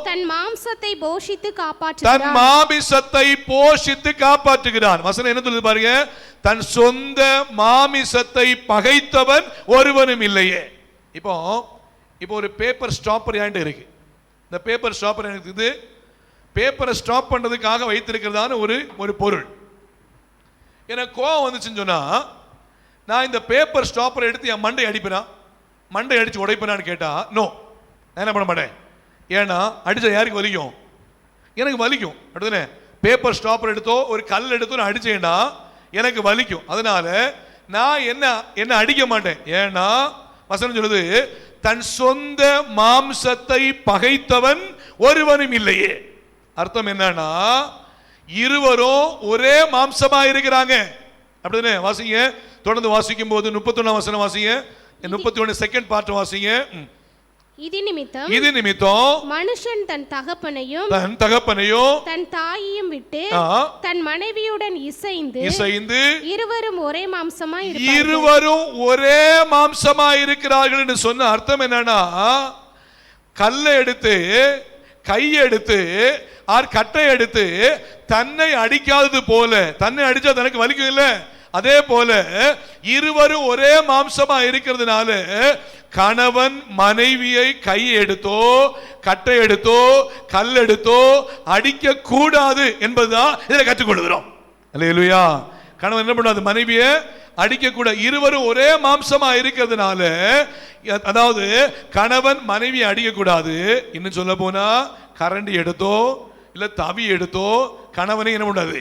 தன் மாம்சத்தை போஷித்து காப்பாற்றுகிறான். தன் மாமிசத்தை போஷித்து காப்பாற்றுகிறான். வசனம் என்ன சொல்லுது பாருங்க? தன் சொந்த மாமிசத்தை பகைத்தவன் ஒருவனும் இல்லையே. இப்போ ஒரு பேப்பர் ஸ்டாப்பர் என்கிட்ட இருக்கு. இந்த பேப்பர் ஸ்டாப்பர் எனக்கு இது பேப்பரை ஸ்டாப் பண்றதுக்காக வைத்திருக்கிறதான ஒரு பொருள். எனக்கு கோவம் வந்துச்சுன்னு சொன்னா நான் இந்த பேப்பர் ஸ்டாப்பரை எடுத்து என் மண்டை அடிப்பேனா, மண்டை அடிச்சு உடைப்பேனான்னு கேட்டா நோ, நான் என்ன பண்ண மாட்டேன். ஏன்னா அடிச்சா யாருக்கு வலிக்கும்? எனக்கு வலிக்கும். அடுத்தது பேப்பர் ஸ்டாப்பர் எடுத்தோ ஒரு கல் எடுத்தோ நான் அடிச்சேன்னா எனக்கு வலிக்கும். அதனால நான் என்ன அடிக்க மாட்டேன். ஏன்னா வசனம் சொல்லுது, தன் சொந்த மாம்சத்தை பகைத்தவன் ஒருவனும் இல்லையே. அர்த்தம் என்னன்னா, இருவரும் ஒரே மாம்சமா இருக்கிறாங்க. அப்படிதானே? வாசிங்க, தொடர்ந்து வாசிக்கும் போது 31 வசனம் வாசிங்க, 31 செகண்ட் பார்ட் வாசிங்க. இது நிமித்தம் மனுஷன் தன் தகப்பனையும் தன் தாயையும் விட்டு தன் மனைவியுடன் இசைந்து இருவரும் ஒரே மாம்சமா இருக்கிறார்கள் என்று சொன்ன அர்த்தம் என்னன்னா, கல்லை எடுத்து கையெடுத்து கட்டை எடுத்து தன்னை அடிக்காதது போல, தன்னை அடிச்சா தனக்கு வலிக்கும் இல்ல, அதே போல இருவரும் ஒரே மாம்சமா இருக்கிறதுனால கணவன் மனைவியை கை எடுத்தோ கட்டை எடுத்தோ கல் எடுத்தோ அடிக்க கூடாது என்பதுதான் இதில் கற்றுக்கொள்கிறோம். அல்லேலூயா. கணவன் என்ன பண்ணாது, மனைவியை அடிக்க கூட. இருவரும் ஒரே மாம்சமா இருக்கிறதுனால, அதாவது கணவன் மனைவி அடிக்க கூடாது. இன்னும் சொல்ல போனா கரண்டி எடுத்தோ இல்ல தவி எடுத்தோ கணவனை என்ன பண்ணாது,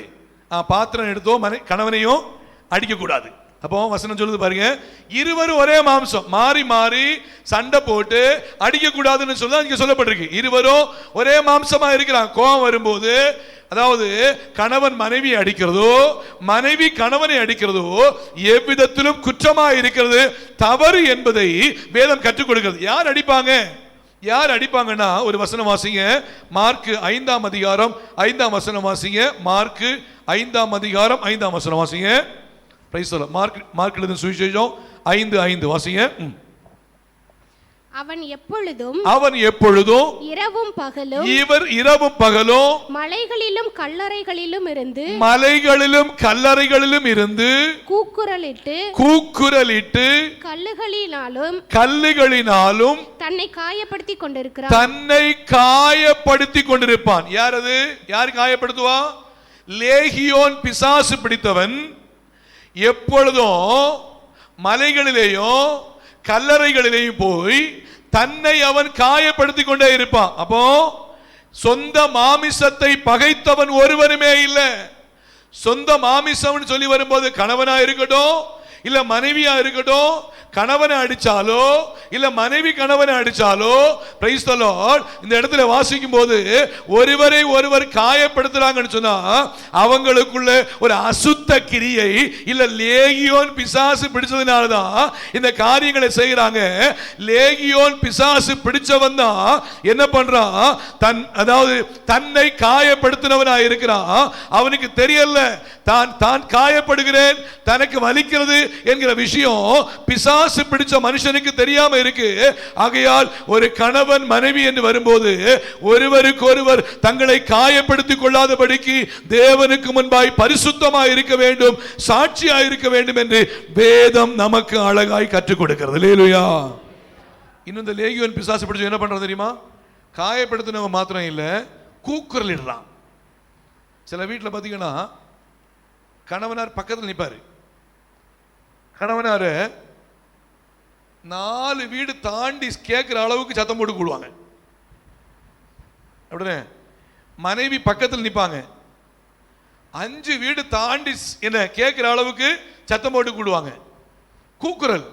பாத்திரம் எடுத்தோ கணவனையும் அடிக்க கூடாது. அப்போ வசனம் சொல்லுது பாருங்க, இருவரும் ஒரே மாம்சம், மாறி மாறி சண்டை போட்டு அடிக்க கூடாதுன்னு சொல்லி சொல்லப்பட்டிருக்கு. இருவரும் ஒரே மாம்சமா இருக்கிறாங்க. கோபம் வரும்போது, அதாவது கணவன் மனைவி அடிக்கிறதோ மனைவி கணவனை அடிக்கிறதோ எவ்விதத்திலும் குற்றமா இருக்கிறது, தவறு என்பதை வேதம் கற்றுக் கொடுக்கிறது. யார் அடிப்பாங்க? யார் அடிப்பாங்கன்னா, ஒரு வசனம் வாசிங்க, மார்க் 5ஆம் அதிகாரம் 5ஆம் வசனம் வாசிங்க. மார்க் 5ஆம் அதிகாரம் 5ஆம் வசனம் வாசிங்க. மார்க் எழுதின சுவிசேஷம் 5:5 வாசிங்க. அவன் எப்பொழுதும் இரவும் பகலும் மலைகளிலும் கல்லறைகளிலும் இருந்து கூக்குரலிட்டு கல்லுகளினாலும் தன்னை காயப்படுத்திக் கொண்டிருப்பான். யார் அது? யார் காயப்படுத்துவா? லேகியோன் பிசாசு பிடித்தவன் எப்பொழுதும் மலைகளிலேயும் கல்லறைகளிலேயும் போய் தன்னை அவன் காயப்படுத்திக் கொண்டே இருப்பான். அப்போ சொந்த மாமிசத்தை பகைத்தவன் ஒருவனுமே இல்லை. சொந்த மாமிசம் சொல்லி வரும்போது கணவனா இருக்கட்டும் இல்ல மனைவியா இருக்கட்டும், கணவனை அடிச்சாலோ இல்ல மனைவி கணவனை அடிச்சாலோ, பிரைஸ் தி லார்ட், இந்த இடத்துல வாசிக்கும் போது ஒருவரை ஒருவர் காயப்படுத்துறாங்கன்னு சொன்னா அவங்களுக்குள்ள ஒரு அசுத்த கிரியை இல்ல லேகியோன் பிசாசு பிடிச்சதுனாலதான் இந்த காரியங்களை செய்யறாங்க. லேகியோன் பிசாசு பிடிச்சவன் தான் என்ன பண்றான், அதாவது தன்னை காயப்படுத்தினவனா இருக்கிறான். அவனுக்கு தெரியல தான் காயப்படுகிறேன், தனக்கு வலிக்கிறது என்கிற விஷயம் பிசாசு பிடிச்ச மனுஷனுக்கு தெரியாம இருக்கு. ஆகையால் ஒரு கணவன் மனைவி என்று வரும்போது ஒருவருக்கு ஒருவர் தங்களை காயப்படுத்திக் கொள்ளாதபடிக்கு தேவனுக்கு முன்பாய் பரிசுத்தமாய் இருக்க வேண்டும், சாட்சியாய் இருக்க வேண்டும் என்று வேதம் நமக்கு அழகாய் கற்றுக் கொடுக்கிறது. அல்லேலூயா. இன்னும் இந்த லேகியோன் பிசாசு பிடிச்ச என்ன பண்றது தெரியுமா? காயப்படுத்தினவங்க மாத்திரம் இல்ல, கூக்குரலிடுறான். சில வீட்டில் பார்த்தீங்கன்னா கணவனார் பக்கத்தில் நிற்பாரு. கணவனார் 4 வீடு தாண்டி கேட்கிற அளவுக்கு சத்தம் போட்டு கூடுவாங்க. அப்படியே மனைவி பக்கத்தில் நிற்பாங்க. 5 வீடு தாண்டி என்ன கேட்கிற அளவுக்கு சத்தம் போட்டு கூடுவாங்க. கூக்குரல்.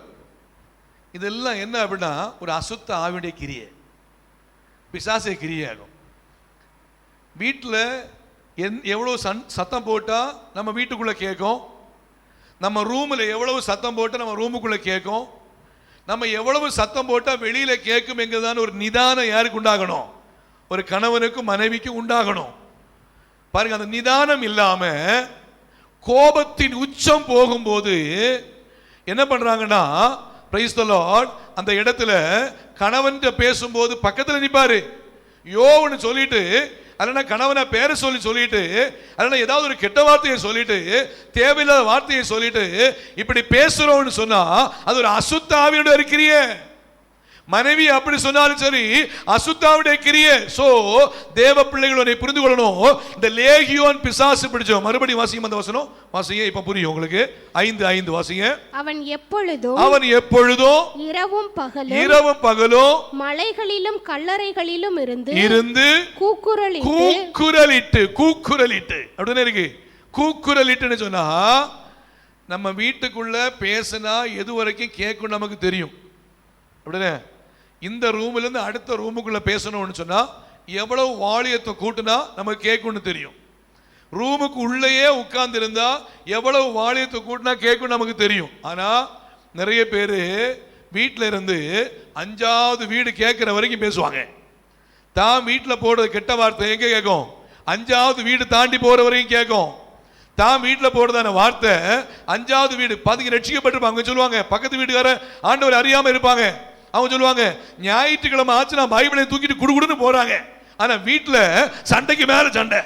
இதெல்லாம் என்ன அப்படின்னா ஒரு அசுத்த ஆவியுடைய கிரியை, பிசாசை கிரியாகும். வீட்டில் எவ்வளவு சத்தம் போட்டா நம்ம வீட்டுக்குள்ள கேட்கும், நம்ம ரூமில் எவ்வளவு சத்தம் போட்டால் நம்ம ரூமுக்குள்ள கேட்கும், நம்ம எவ்வளவு சத்தம் போட்டால் வெளியில கேட்கும் என்கிறதான ஒரு நிதானம் யாருக்கு உண்டாகணும்? ஒரு கணவனுக்கும் மனைவிக்கும் உண்டாகணும். பாருங்க, அந்த நிதானம் இல்லாம கோபத்தின் உச்சம் போகும்போது என்ன பண்றாங்கன்னா, பிரைஸ் தி லார்ட், அந்த இடத்துல கணவன் பேசும்போது பக்கத்தில் நிற்பாரு. யோன்னு சொல்லிட்டு அல்லனா கணவனை பேரை சொல்லிட்டு அல்லனா ஏதாவது ஒரு கெட்ட வார்த்தையை சொல்லிட்டு தேவையில்லாத வார்த்தையை சொல்லிட்டு இப்படி பேசுறோம்னு சொன்னா அது ஒரு அசுத்த ஆவியோட கிரியை. மனைவி அப்படி சொன்னாலும் சரி, அசுத்தாவுடைய கிரியை. சோ தேவ பிள்ளைகளை புரிந்து கொள்ளணும். இந்த லேகியோன் பிசாசு பிடிச்சோம். மறுபடியும் வாசிங்க அந்த வசனம் வாசிங்க, இப்ப புரியும் உங்களுக்கு. 5:5 வாசிங்க. அவன் எப்பொழுதும் இரவும் பகலும் மலைகளிலும் கல்லறைகளிலும் இருந்து கூக்குரலிட்டு அப்படின்னு இருக்கு. கூக்குரலிட்டுன்னு சொன்னா நம்ம வீட்டுக்குள்ள பேசினா எது வரைக்கும் கேட்கும் நமக்கு தெரியும். அப்படியே இந்த ரூம்ல இருந்து அடுத்த ரூமுக்குள்ள பேசணும்னு சொன்னா எவ்வளவு வாலியத்தை கூட்டினா நமக்கு கேட்கும்னு தெரியும். ரூமுக்கு உள்ளேயே உட்கார்ந்து இருந்தா எவ்வளவு வாலியத்தை கூட்டினா கேட்கும் நமக்கு தெரியும். ஆனா நிறைய பேர் வீட்டில் இருந்து 5வது வீடு கேட்கிற வரைக்கும் பேசுவாங்க. தான் வீட்டில் போடுறது கெட்ட வார்த்தை எங்க கேட்கும்? 5வது வீடு தாண்டி போற வரைக்கும் கேட்கும். தான் வீட்டில் போடுறதான வார்த்தை 5வது வீடு பாத்தீங்க ரட்சிக்கப்பட்டிருப்பாங்க சொல்லுவாங்க. பக்கத்து வீட்டுக்கார ஆண்டவர் அறியாம இருப்பாங்க. அவங்க சொல்லுவாங்க ஞாயிற்றுக்கிழமை ஆச்சுன்னா பைபிளை தூக்கிட்டு குடுகுடுன்னு போறாங்க. ஆனா வீட்டுல சண்டைக்கு மேல சண்டை,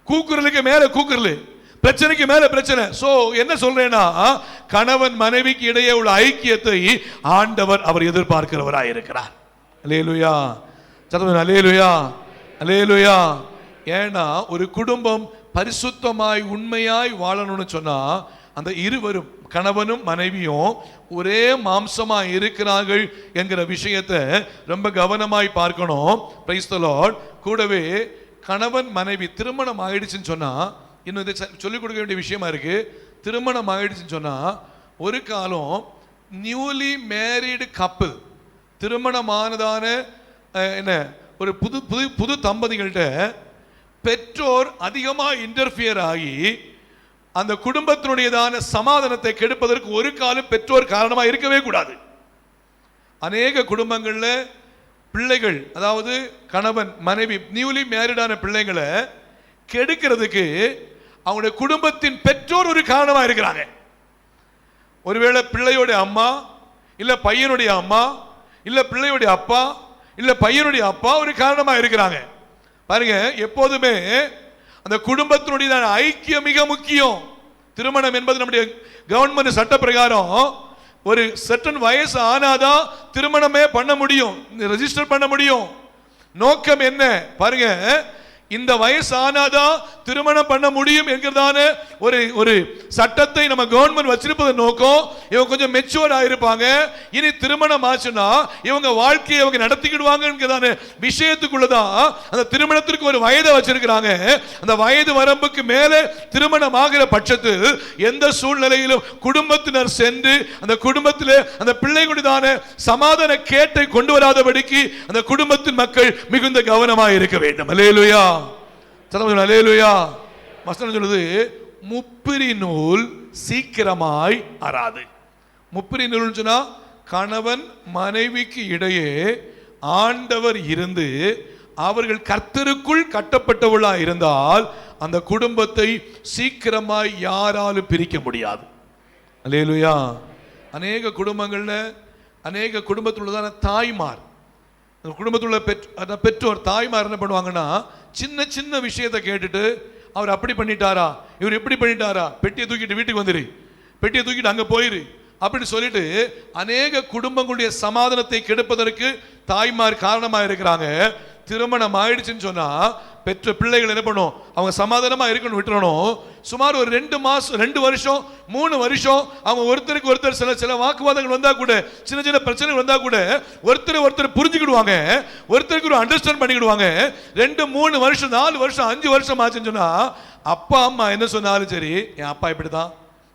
கூக்குறலுக்கு மேல கூக்குறல், பிரச்சனைக்கு மேல பிரச்சனை. சோ என்ன சொல்றேன்னா கணவன் மனைவிக்கு இடையே உள்ள ஐக்கியத்தை ஆண்டவர் அவர் எதிர்பார்க்கிறவராய் இருக்கிறார். அல்லேலூயா, சத்தமா அல்லேலூயா, அல்லேலூயா. ஏன்னா ஒரு குடும்பம் பரிசுத்தமாய் உண்மையாய் வாழணும்னு சொன்னா அந்த இருவரும் கணவனும் மனைவியும் ஒரே மாம்சமா இருக்கிறார்கள் என்கிற விஷயத்தை ரொம்ப கவனமாய் பார்க்கணும். Price the Lord. கூடவே கணவன் மனைவி திருமணம் ஆயிடுச்சுன்னு சொன்னா இன்னும் இதை சொல்லிக் கொடுக்க வேண்டிய விஷயமா இருக்கு. திருமணம் ஆயிடுச்சுன்னு சொன்னா ஒரு காலம் நியூலி மேரிடு கப்பிள், திருமணமானதான என்ன ஒரு புது புது புது தம்பதிகள்கிட்ட பெற்றோர் அதிகமாக இன்டர்ஃபியர் ஆகி அந்த குடும்பத்தினுடையதான சமாதானத்தை கெடுப்பதற்கு ஒரு காலம் பெற்றோர் காரணமாக இருக்கவே கூடாது. அநேக குடும்பங்களில் பிள்ளைகள், அதாவது கணவன் மனைவி நியூலி மேரிடான பிள்ளைங்களை கெடுக்கிறதுக்கு அவங்களுடைய குடும்பத்தின் பெற்றோர் ஒரு காரணமாக இருக்கிறாங்க. ஒருவேளை பிள்ளையோடைய அம்மா, இல்லை பையனுடைய அம்மா, இல்லை பிள்ளையுடைய அப்பா, இல்லை பையனுடைய அப்பா ஒரு காரணமாக இருக்கிறாங்க. பாருங்க, எப்போதுமே அந்த குடும்பத்தினுடைய ஐக்கியம் மிக முக்கியம். திருமணம் என்பது நம்முடைய கவர்மெண்ட் சட்ட பிரகாரம் ஒரு சர்டன் வயசு ஆனாதான் திருமணமே பண்ண முடியும், ரெஜிஸ்டர் பண்ண முடியும். நோக்கம் என்ன பாருங்க, இந்த வயசு ஆனாதான் திருமணம் பண்ண முடியும் என்கிறதான ஒரு சட்டத்தை நம்ம கவர்மெண்ட் வச்சிருப்பதன் நோக்கம் இவங்க கொஞ்சம் மெச்சூர் ஆயிருப்பாங்க. இனி திருமணம் ஆச்சுன்னா இவங்க வாழ்க்கையை இவங்க நடத்திக்கிடுவாங்க என்கிறதான விஷயத்துக்குள்ளதான் அந்த திருமணத்திற்கு ஒரு வயதை வச்சிருக்கிறாங்க. அந்த வயது வரம்புக்கு மேலே திருமணம் ஆகிற பட்சத்தில் எந்த சூழ்நிலையிலும் குடும்பத்தினர் சென்று அந்த குடும்பத்தில் அந்த பிள்ளைகளுதான சமாதான கேட்டை கொண்டு வராதபடிக்கு அந்த குடும்பத்தின் மக்கள் மிகுந்த கவனமாக இருக்க வேண்டும். அல்லேலூயா, அல்லேலூயா. வசனம் சொல்லுது முப்பிரி நூல் சீக்கிரமாய் அறாது. முப்பிரி நூல் சொன்னா கணவன் மனைவிக்கு இடையே ஆண்டவர் இருந்து அவர்கள் கர்த்தருக்குள் கட்டப்பட்டவளா இருந்தால் அந்த குடும்பத்தை சீக்கிரமாய் யாராலும் பிரிக்க முடியாது. அல்லேலூயா. அநேக குடும்பங்கள்ல அநேக குடும்பத்தில் உள்ளதான தாய்மார், குடும்பத்துள்ள பெற்றோர் தாய்மார் என்ன பண்ணுவாங்கன்னா சின்ன சின்ன விஷயத்தை கேட்டுட்டு அவர் அப்படி பண்ணிட்டாரா, இவர் எப்படி பண்ணிட்டாரா, பெட்டியை தூக்கிட்டு வீட்டுக்கு வந்துரு, பெட்டியை தூக்கிட்டு அங்க போயிரு அப்படி சொல்லிட்டு அநேக குடும்பங்களுடைய சமாதானத்தை கெடுப்பதற்கு தாய்மார் காரணமா இருக்கிறாங்க. திருமணம் ஆயிடுச்சுன்னு சொன்னா பெற்ற பிள்ளைகள் என்ன பண்ணும், அவங்க சமாதானமா இருக்கணும் விட்டுறணும். சுமார் ஒரு 2 மாசம் 2 வருஷம் 3 வருஷம் அவங்க ஒருத்தருக்கு ஒருத்தர் சில வாக்குவாதங்கள் வந்தா கூட, சின்ன சின்ன பிரச்சனைகள் வந்தா கூட ஒருத்தர் புரிஞ்சுக்கிடுவாங்க, ஒருத்தருக்கு ஒரு அண்டர்ஸ்டாண்ட் பண்ணிக்கிடுவாங்க. 2 3 வருஷம் 4 வருஷம் 5 வருஷம் ஆச்சுன்னு சொன்னா அப்பா அம்மா என்ன சொன்னாலும் சரி, என் அப்பா இப்படிதான்,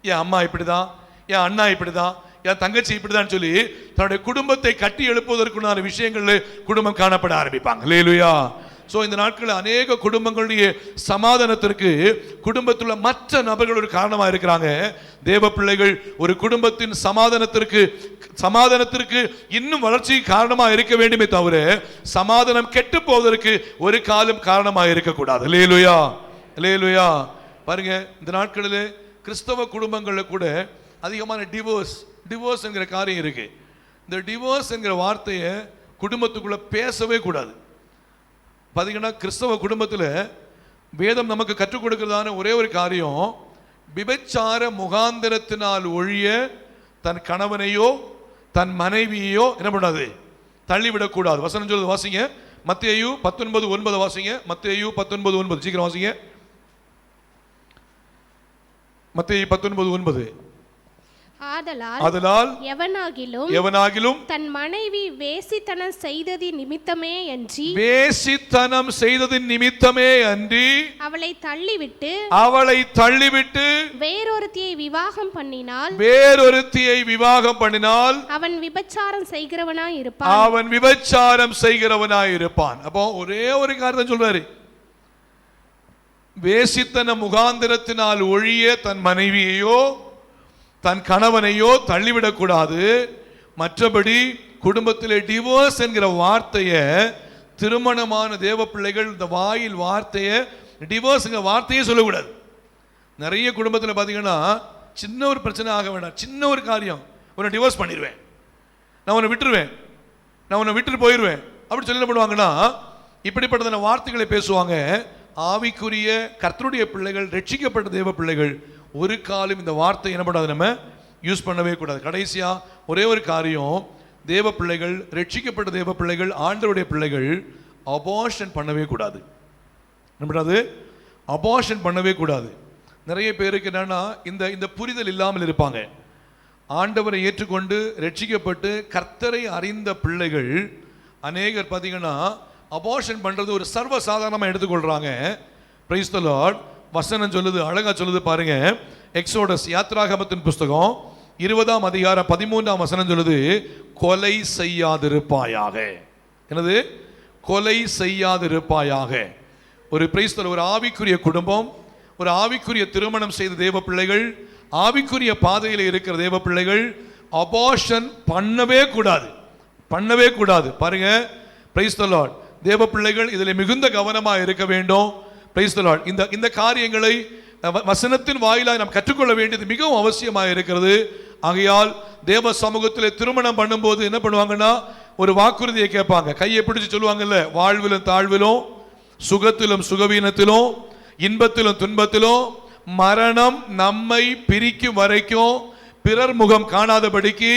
என் அம்மா இப்படிதான், என் அண்ணா இப்படிதான், என் தங்கச்சி இப்படிதான் சொல்லி தன்னுடைய குடும்பத்தை கட்டி எழுப்புவதற்குண்டான விஷயங்கள்ல குடும்பம் காணப்பட ஆரம்பிப்பாங்க. அல்லேலூயா. சோ இந்த நாட்களில் அநேக குடும்பங்களுடைய சமாதானத்திற்கு குடும்பத்தில் மற்ற நபர்கள் ஒரு காரணமா இருக்கிறாங்க. தேவ பிள்ளைகள் ஒரு குடும்பத்தின் சமாதானத்திற்கு இன்னும் வளர்ச்சி காரணமா இருக்க வேண்டுமே தவிர சமாதானம் கெட்டு போவதற்கு ஒரு காலம் காரணமா இருக்கக்கூடாது. அல்லேலூயா, அல்லேலூயா. பாருங்க, இந்த நாட்களில் கிறிஸ்தவ குடும்பங்களில் கூட அதிகமான டிவோர்ஸ் என்கிற காரியம் இருக்கு. இந்த டிவோர்ஸ் என்கிற வார்த்தையை குடும்பத்துக்குள்ள பேசவே கூடாது. பார்த்தீங்கன்னா கிறிஸ்தவ குடும்பத்தில் வேதம் நமக்கு கற்றுக் கொடுக்கிறதான ஒரே ஒரு காரியம், விபச்சார முகாந்திரத்தினால் ஒழிய தன் கணவனையோ தன் மனைவியோ என்ன பண்ணாது, தள்ளிவிடக்கூடாது. வசனம் சொல்லுது, வாசிங்க. மத்தேயு 19:9 வாசிங்க. மத்தேயு 19:9 சீக்கிரம் வாசிங்க. மத்தேயு 19:9. ஆதலால் எவனாகிலும் தன் மனைவி வேசித்தனம் செய்ததின் நிமித்தமே அன்றி அவளை தள்ளிவிட்டு வேறொருத்தியை விவாகம் பண்ணினால் அவன் விபச்சாரம் செய்கிறவனாய் இருப்பான். அப்போ ஒரே ஒரு காரணம் சொல்றாரு, வேசித்தன முகாந்திரத்தினால் ஒழிய தன் மனைவியையோ தன் கணவனையோ தள்ளிவிடக்கூடாது. மற்றபடி குடும்பத்திலே டிவோர்ஸ் என்கிற வார்த்தையை, திருமணமான தேவ பிள்ளைகள் இந்த வாயில் வார்த்தையை, டிவோர்ஸ்ங்கிற வார்த்தையே சொல்லக்கூடாது. நிறைய குடும்பத்தில் பார்த்தீங்கன்னா சின்ன ஒரு பிரச்சனை ஆக வேண்டாம், சின்ன ஒரு காரியம், உன்னை டிவோர்ஸ் பண்ணிடுவேன், நான் உன்னை விட்டுருவேன், நான் உன்னை விட்டுட்டு போயிடுவேன் அப்படி சொல்லி என்ன பண்ணுவாங்கன்னா இப்படிப்பட்ட வார்த்தைகளை பேசுவாங்க. ஆவிக்குரிய கர்த்தருடைய பிள்ளைகள், ரட்சிக்கப்பட்ட தேவ பிள்ளைகள் ஒரு காலம் இந்த வார்த்தை என்ன பண்ணாது, நம்ம யூஸ் பண்ணவே கூடாது. கடைசியா ஒரே ஒரு காரியம், தேவ பிள்ளைகள், ரட்சிக்கப்பட்ட தேவ பிள்ளைகள், ஆண்டவருடைய பிள்ளைகள் அபார்ஷன் பண்ணவே கூடாது. என்ன அபார்ஷன் பண்ணவே கூடாது. நிறைய பேருக்கு என்னன்னா இந்த புரிதல் இல்லாமல் இருப்பாங்க. ஆண்டவரை ஏற்றுக்கொண்டு ரட்சிக்கப்பட்டு கர்த்தரை அறிந்த பிள்ளைகள் அநேகர் பார்த்தீங்கன்னா அபார்ஷன் பண்றது ஒரு சர்வ சாதாரணமாக எடுத்துக்கொள்றாங்க. Price the Lord. வசனம் சொல்லுது, அழகா சொல்லுது பாருங்க. எக்ஸோடஸ், யாத்ராகமத்தின் புஸ்தகம் 20ஆம் அதிகாரம் 13ஆம் வசனம் சொல்லுது, கொலை செய்யாதிருப்பாயாக. என்னது? கொலை செய்யாதிருப்பாயாக. ஒரு பிரைஸ் தி லார்ட், ஒரு ஆவிக்குரிய குடும்பம், ஒரு ஆவிக்குரிய திருமணம் செய்த தேவ பிள்ளைகள், ஆவிக்குரிய பாதையில் இருக்கிற தேவ பிள்ளைகள் அபார்ஷன் பண்ணவே கூடாது, பண்ணவே கூடாது. பாருங்க, பிரைஸ் தி லார்ட். தேவ பிள்ளைகள் இதில் மிகுந்த கவனமாக இருக்க வேண்டும். Price the Lord. இந்த காரியங்களை வசனத்தின் வாயிலாக நாம் கற்றுக்கொள்ள வேண்டியது மிகவும் அவசியமாக இருக்கிறது. ஆகையால் தேவ சமூகத்தில் திருமணம் பண்ணும்போது என்ன பண்ணுவாங்கன்னா ஒரு வாக்குறுதியை கேட்பாங்க. கையை பிடிச்சு சொல்லுவாங்கல்ல, வாழ்விலும் தாழ்விலும், சுகத்திலும் சுகவீனத்திலும், இன்பத்திலும் துன்பத்திலும், மரணம் நம்மை பிரிக்கும் வரைக்கும் பிறர் முகம் காணாதபடிக்கு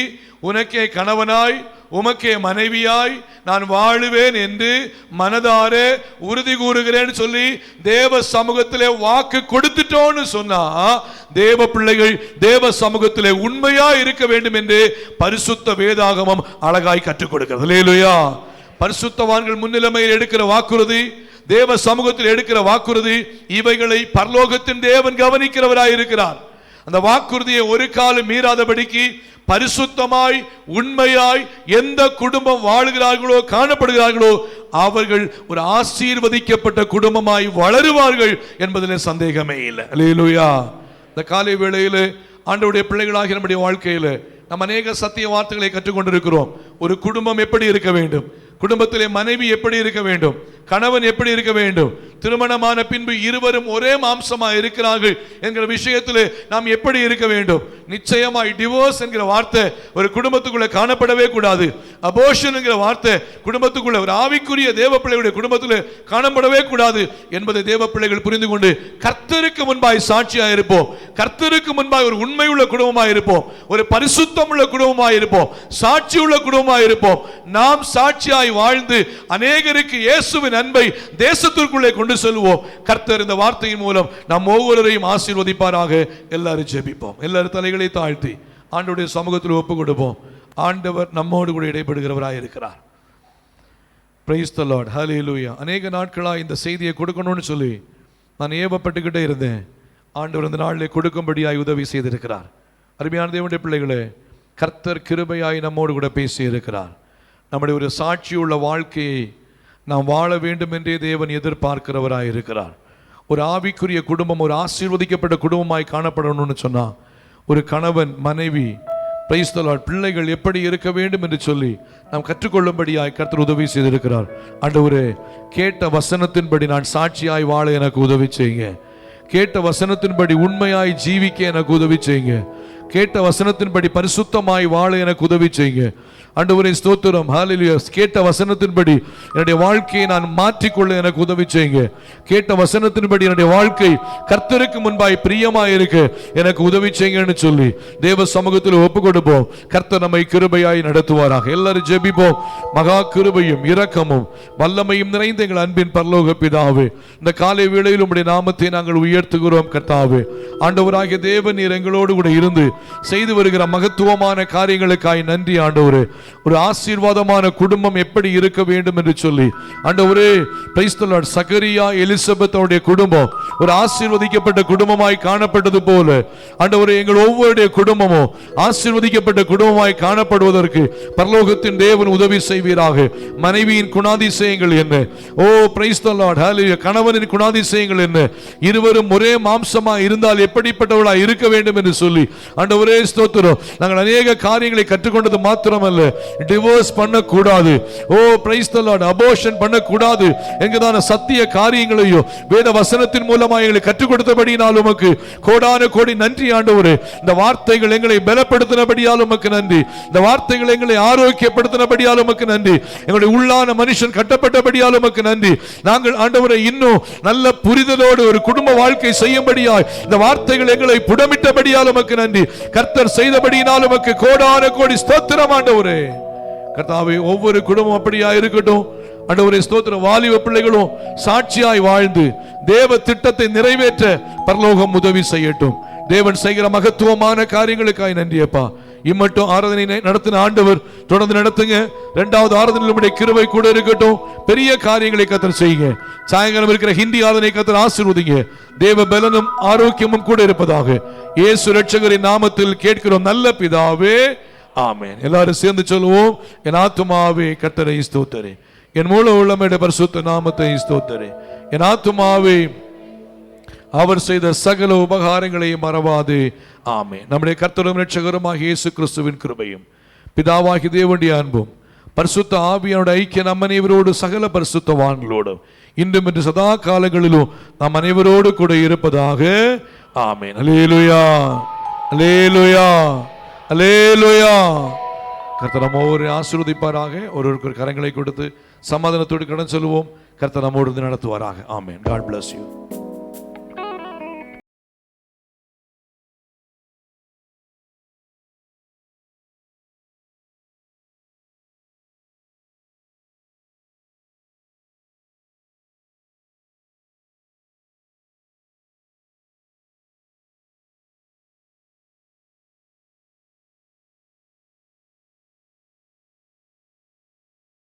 உனக்கே கணவனாய் உமக்கே மனைவியாய் நான் வாழுவேன் என்று மனதார உறுதி கூறுகிறேன்னு சொல்லி தேவ சமூகத்திலே வாக்கு கொடுத்துட்டோன்னு சொன்னா தேவ பிள்ளைகள் தேவ சமூகத்திலே உண்மையா இருக்க வேண்டும் என்று பரிசுத்த வேதாகமம் அழகாய் கற்றுக் கொடுக்கிறது. அல்லேலூயா. பரிசுத்தவான்கள் முன்னிலைமையில் எடுக்கிற வாக்குறுதி, தேவ சமூகத்தில் எடுக்கிற வாக்குறுதி, இவைகளை பரலோகத்தின் தேவன் கவனிக்கிறவராய் இருக்கிறார். அந்த வாக்குறுதியை ஒரு காலம் மீறாதபடிக்கு பரிசுத்தமாய் உண்மையாய் எந்த குடும்பம் வாழுகிறார்களோ காணப்படுகிறார்களோ அவர்கள் ஒரு ஆசீர்வதிக்கப்பட்ட குடும்பமாய் வளருவார்கள் என்பதிலே சந்தேகமே இல்லை. அல்லேலூயா. இந்த காலை வேளையிலே ஆண்டவருடைய பிள்ளைகளாகிய நம்முடைய வாழ்க்கையில நாம் அநேக சத்திய வார்த்தைகளை கற்றுக்கொண்டிருக்கிறோம். ஒரு குடும்பம் எப்படி இருக்க வேண்டும், குடும்பத்திலே மனைவி எப்படி இருக்க வேண்டும், கணவன் எப்படி இருக்க வேண்டும், திருமணமான பின்பு இருவரும் ஒரே மாம்சமா இருக்கிறார்கள் என்கிற விஷயத்தில் நாம் எப்படி இருக்க வேண்டும். நிச்சயமாய் டிவோர்ஸ் என்கிற வார்த்தை ஒரு குடும்பத்துக்குள்ள காணப்படவே கூடாது. அபோர்ஷன் என்கிற வார்த்தை குடும்பத்துக்குள்ள, ஒரு ஆவிக்குரிய தேவ பிள்ளைகளுடைய குடும்பத்தில் காணப்படவே கூடாது என்பதை தேவ பிள்ளைகள் புரிந்து கொண்டு கர்த்தருக்கு முன்பாய் சாட்சியாக இருப்போம். கர்த்தருக்கு முன்பாய் ஒரு உண்மை உள்ள குடும்பமாக இருப்போம், ஒரு பரிசுத்தம் உள்ள குடும்பமாக இருப்போம், சாட்சி உள்ள குடும்பமாக இருப்போம். நாம் சாட்சியாய் வாழ்ந்து அநேகருக்கு இயேசுவின் அன்பை தேசத்திற்குள்ளே கொண்டு செல்வோம். கர்த்தர் இந்த வார்த்தையின் மூலம் நாம் ஒவ்வொருவரையும் ஆசீர்வதிப்பாராக. எல்லாரும் ஜெபிப்போம். எல்லாரும் தலைகளை தாழ்த்தி ஆண்டவருடைய சமூகத்தில் ஒப்பு கொடுப்போம். ஆண்டவர் நம்மோடு கூட இடைப்படுகிறவராய் இருக்கிறார். Praise the lord. ஹல்லேலூயா. அநேக நாட்களாக இந்த செய்தியை கொடுக்கணும்னு சொல்லி நான் ஏவப்பட்டுக்கிட்டே இருந்தேன். ஆண்டவர் இந்த நாளிலே கொடுக்கும்படியாய் உதவி செய்திருக்கிறார். அருமையான தேவனுடைய பிள்ளைகளே, கர்த்தர் கிருபையாய் நம்மோடு கூட பேசி இருக்கிறார். நம்முடைய ஒரு சாட்சியுள்ள வாழ்க்கையை நாம் வாழ வேண்டும் என்றே தேவன் எதிர்பார்க்கிறவராய் இருக்கிறார். ஒரு ஆவிக்குரிய குடும்பம் ஒரு ஆசீர்வதிக்கப்பட்ட குடும்பமாய் காணப்படணும்னு சொன்னா ஒரு கணவன் மனைவி, பிரைஸ் தி லார்ட், பிள்ளைகள் எப்படி இருக்க வேண்டும் என்று சொல்லி நாம் கற்றுக்கொள்ளும்படியாய் கர்த்தர் உதவி செய்திருக்கிறார். ஆண்டவரே, கேட்ட வசனத்தின்படி நான் சாட்சியாய் வாழ எனக்கு உதவி செய்யுங்க. கேட்ட வசனத்தின்படி உண்மையாய் ஜீவிக்க எனக்கு உதவி செய்யுங்க. கேட்ட வசனத்தின்படி பரிசுத்தமாய் வாழ எனக்கு உதவி செய்யுங்க. ஆண்டவரே ஸ்தோத்திரம். ஹல்லேலூயா. கேட்ட வசனத்தின்படி என்னுடைய வாழ்க்கையை நான் மாற்றிக்கொள்ள எனக்கு உதவி செய்யுங்க. கேட்ட வசனத்தின்படி என்னுடைய வாழ்க்கை கர்த்தருக்கு முன்பாய் பிரியமாய் இருக்க எனக்கு உதவி செய்யுங்கன்னு சொல்லி தேவ சமூகத்தில் ஒப்பு கொடுப்போம். கர்த்தர் நம்மை கிருபையாய் நடத்துவாராக. எல்லாரும் ஜெபிப்போம். மகா கிருபையும் இரக்கமும் வல்லமையும் நிறைந்த எங்கள் அன்பின் பரலோக பிதாவே, இந்த காலை வேளையில் உம்முடைய நாமத்தை நாங்கள் உயர்த்துகிறோம். கர்த்தாவே, ஆண்டவராகிய தேவன் நீர் எங்களோடு கூட இருந்து செய்து வருகிற மகத்துவமான காரியங்களுக்காய் நன்றி ஆண்டவரே. ஒரு ஆசீர்வாதமான குடும்பம் எப்படி இருக்க வேண்டும் என்று சொல்லி ஆண்டவரே, price the Lord, Zechariah Elizabeth அவருடைய குடும்பம் ஒரு ஆசீர்வதிக்கப்பட்ட குடும்பமாய் காணப்பட்டது போல ஆண்டவரே, எங்கள் ஒவ்வொருடைய குடும்பமும் ஆசீர்வதிக்கப்பட்ட குடும்பமாய் காணப்படுவதற்கு பரலோகத்தின் தேவன் உதவி செய்வீராக. மனைவியின் குணாதிசயங்கள் என்ன? ஓ பிரைஸ் தி லார்ட், ஹல்லேலூயா. கணவனின் குணாதிசயங்கள் என்ன? இருவரும் ஒரே மாம்சமா இருந்தால் எப்படிப்பட்டவர்களா இருக்க வேண்டும் என்று சொல்லி ஆண்டவரே ஸ்தோத்திரம். நாங்கள் அநேக காரியங்களை கற்றுக்கொண்டது மாத்திரமல்ல, டிவோர்ஸ் பண்ணக்கூடாது, ஓ பிரைஸ் தி லார்ட், அபோர்ஷன் பண்ணக்கூடாது என்கிறதான சத்திய காரியங்களையும் வேத வசனத்தின் மூலமாக எங்களை கற்றுக் கொடுத்தபடியால் உமக்கு கோடான கோடி நன்றி ஆண்டவரே. இந்த வார்த்தைகள் எங்களை பலப்படுத்தினபடியால் உமக்கு நன்றி. இந்த வார்த்தைகள் எங்களை ஆரோக்கியப்படுத்தினபடியால் உமக்கு நன்றி. எங்களுடைய உள்ளான மனுஷன் கட்டப்பட்டபடியால் உமக்கு நன்றி. நாங்கள் ஆண்டவரை இன்னும் நல்ல புரிதலோடு ஒரு குடும்ப வாழ்க்கை செய்யும்படியாய் இந்த வார்த்தைகள் எங்களை புடமிட்டபடியால் உமக்கு நன்றி. கர்த்தர் செய்தபடியினால் உமக்கு கோடான கோடி ஸ்தோத்திரம் ஆண்டவரே. கர்த்தாவே, ஒவ்வொரு குடும்பம் அப்படியா இருக்கட்டும் ஆண்டவரே ஸ்தோத்திரம். வாலிப பிள்ளைகளும் சாட்சியாய் வாழ்ந்து தேவ திட்டத்தை நிறைவேற்ற பரலோகம் உதவி செய்யட்டும். தேவன் செய்கிற மகத்துவமான காரியங்களுக்காய் நன்றியப்பா. இம்மட்டும் ஆராதனை நடத்தின ஆண்டவர் தொடர்ந்து நடத்துங்க. இரண்டாவது ஆராதனை கிருபை கூட இருக்கட்டும். பெரிய காரியங்களை கர்த்தர் செய்யுங்க. சாயங்காலம் இருக்கிற ஹிந்தி ஆராதனை கர்த்தர் ஆசீர்வதிங்க. தேவ பலனும் ஆரோக்கியமும் கூட இருப்பதாக இயேசு இரட்சகரின் நாமத்தில் கேட்கிறோம் நல்ல பிதாவே, ஆமென். எல்லாரும் சேர்ந்து சொல்லுவோம், என் ஆத்துமாவே கர்த்தரை ஸ்தோத்திரி, என் முழு உள்ளமையுடைய பரிசுத்த நாமத்தை ஸ்தோத்திரி. என் ஆத்துமாவே அவர் செய்த சகல உபகாரங்களையும் மறவாது. ஆமென். நம்முடைய கர்த்தரும் இரட்சகருமாகிய இயேசு கிறிஸ்துவின் கிருபையும் பிதாவாகிய தேவனுடைய அன்பும் பரிசுத்த ஆவியானுடைய ஐக்கிய நம் அனைவரோடு சகல பரிசுத்தவான்களோடும் இன்றும் இன்று சதா காலங்களிலும் நாம் அனைவரோடு கூட இருப்பதாக. ஆமென். அல்லேலூயா, அல்லேலூயா, அல்லேலூயா. கர்த்தர் நம்மோடு ஆசீர்வதிப்பாராக. ஒருவருக்கு கரங்களை கொடுத்து சமாதானத்தோடு கடன் சொல்லுவோம். கர்த்தர் நம்மோடு நடத்துவாராக. ஆமென். God bless you.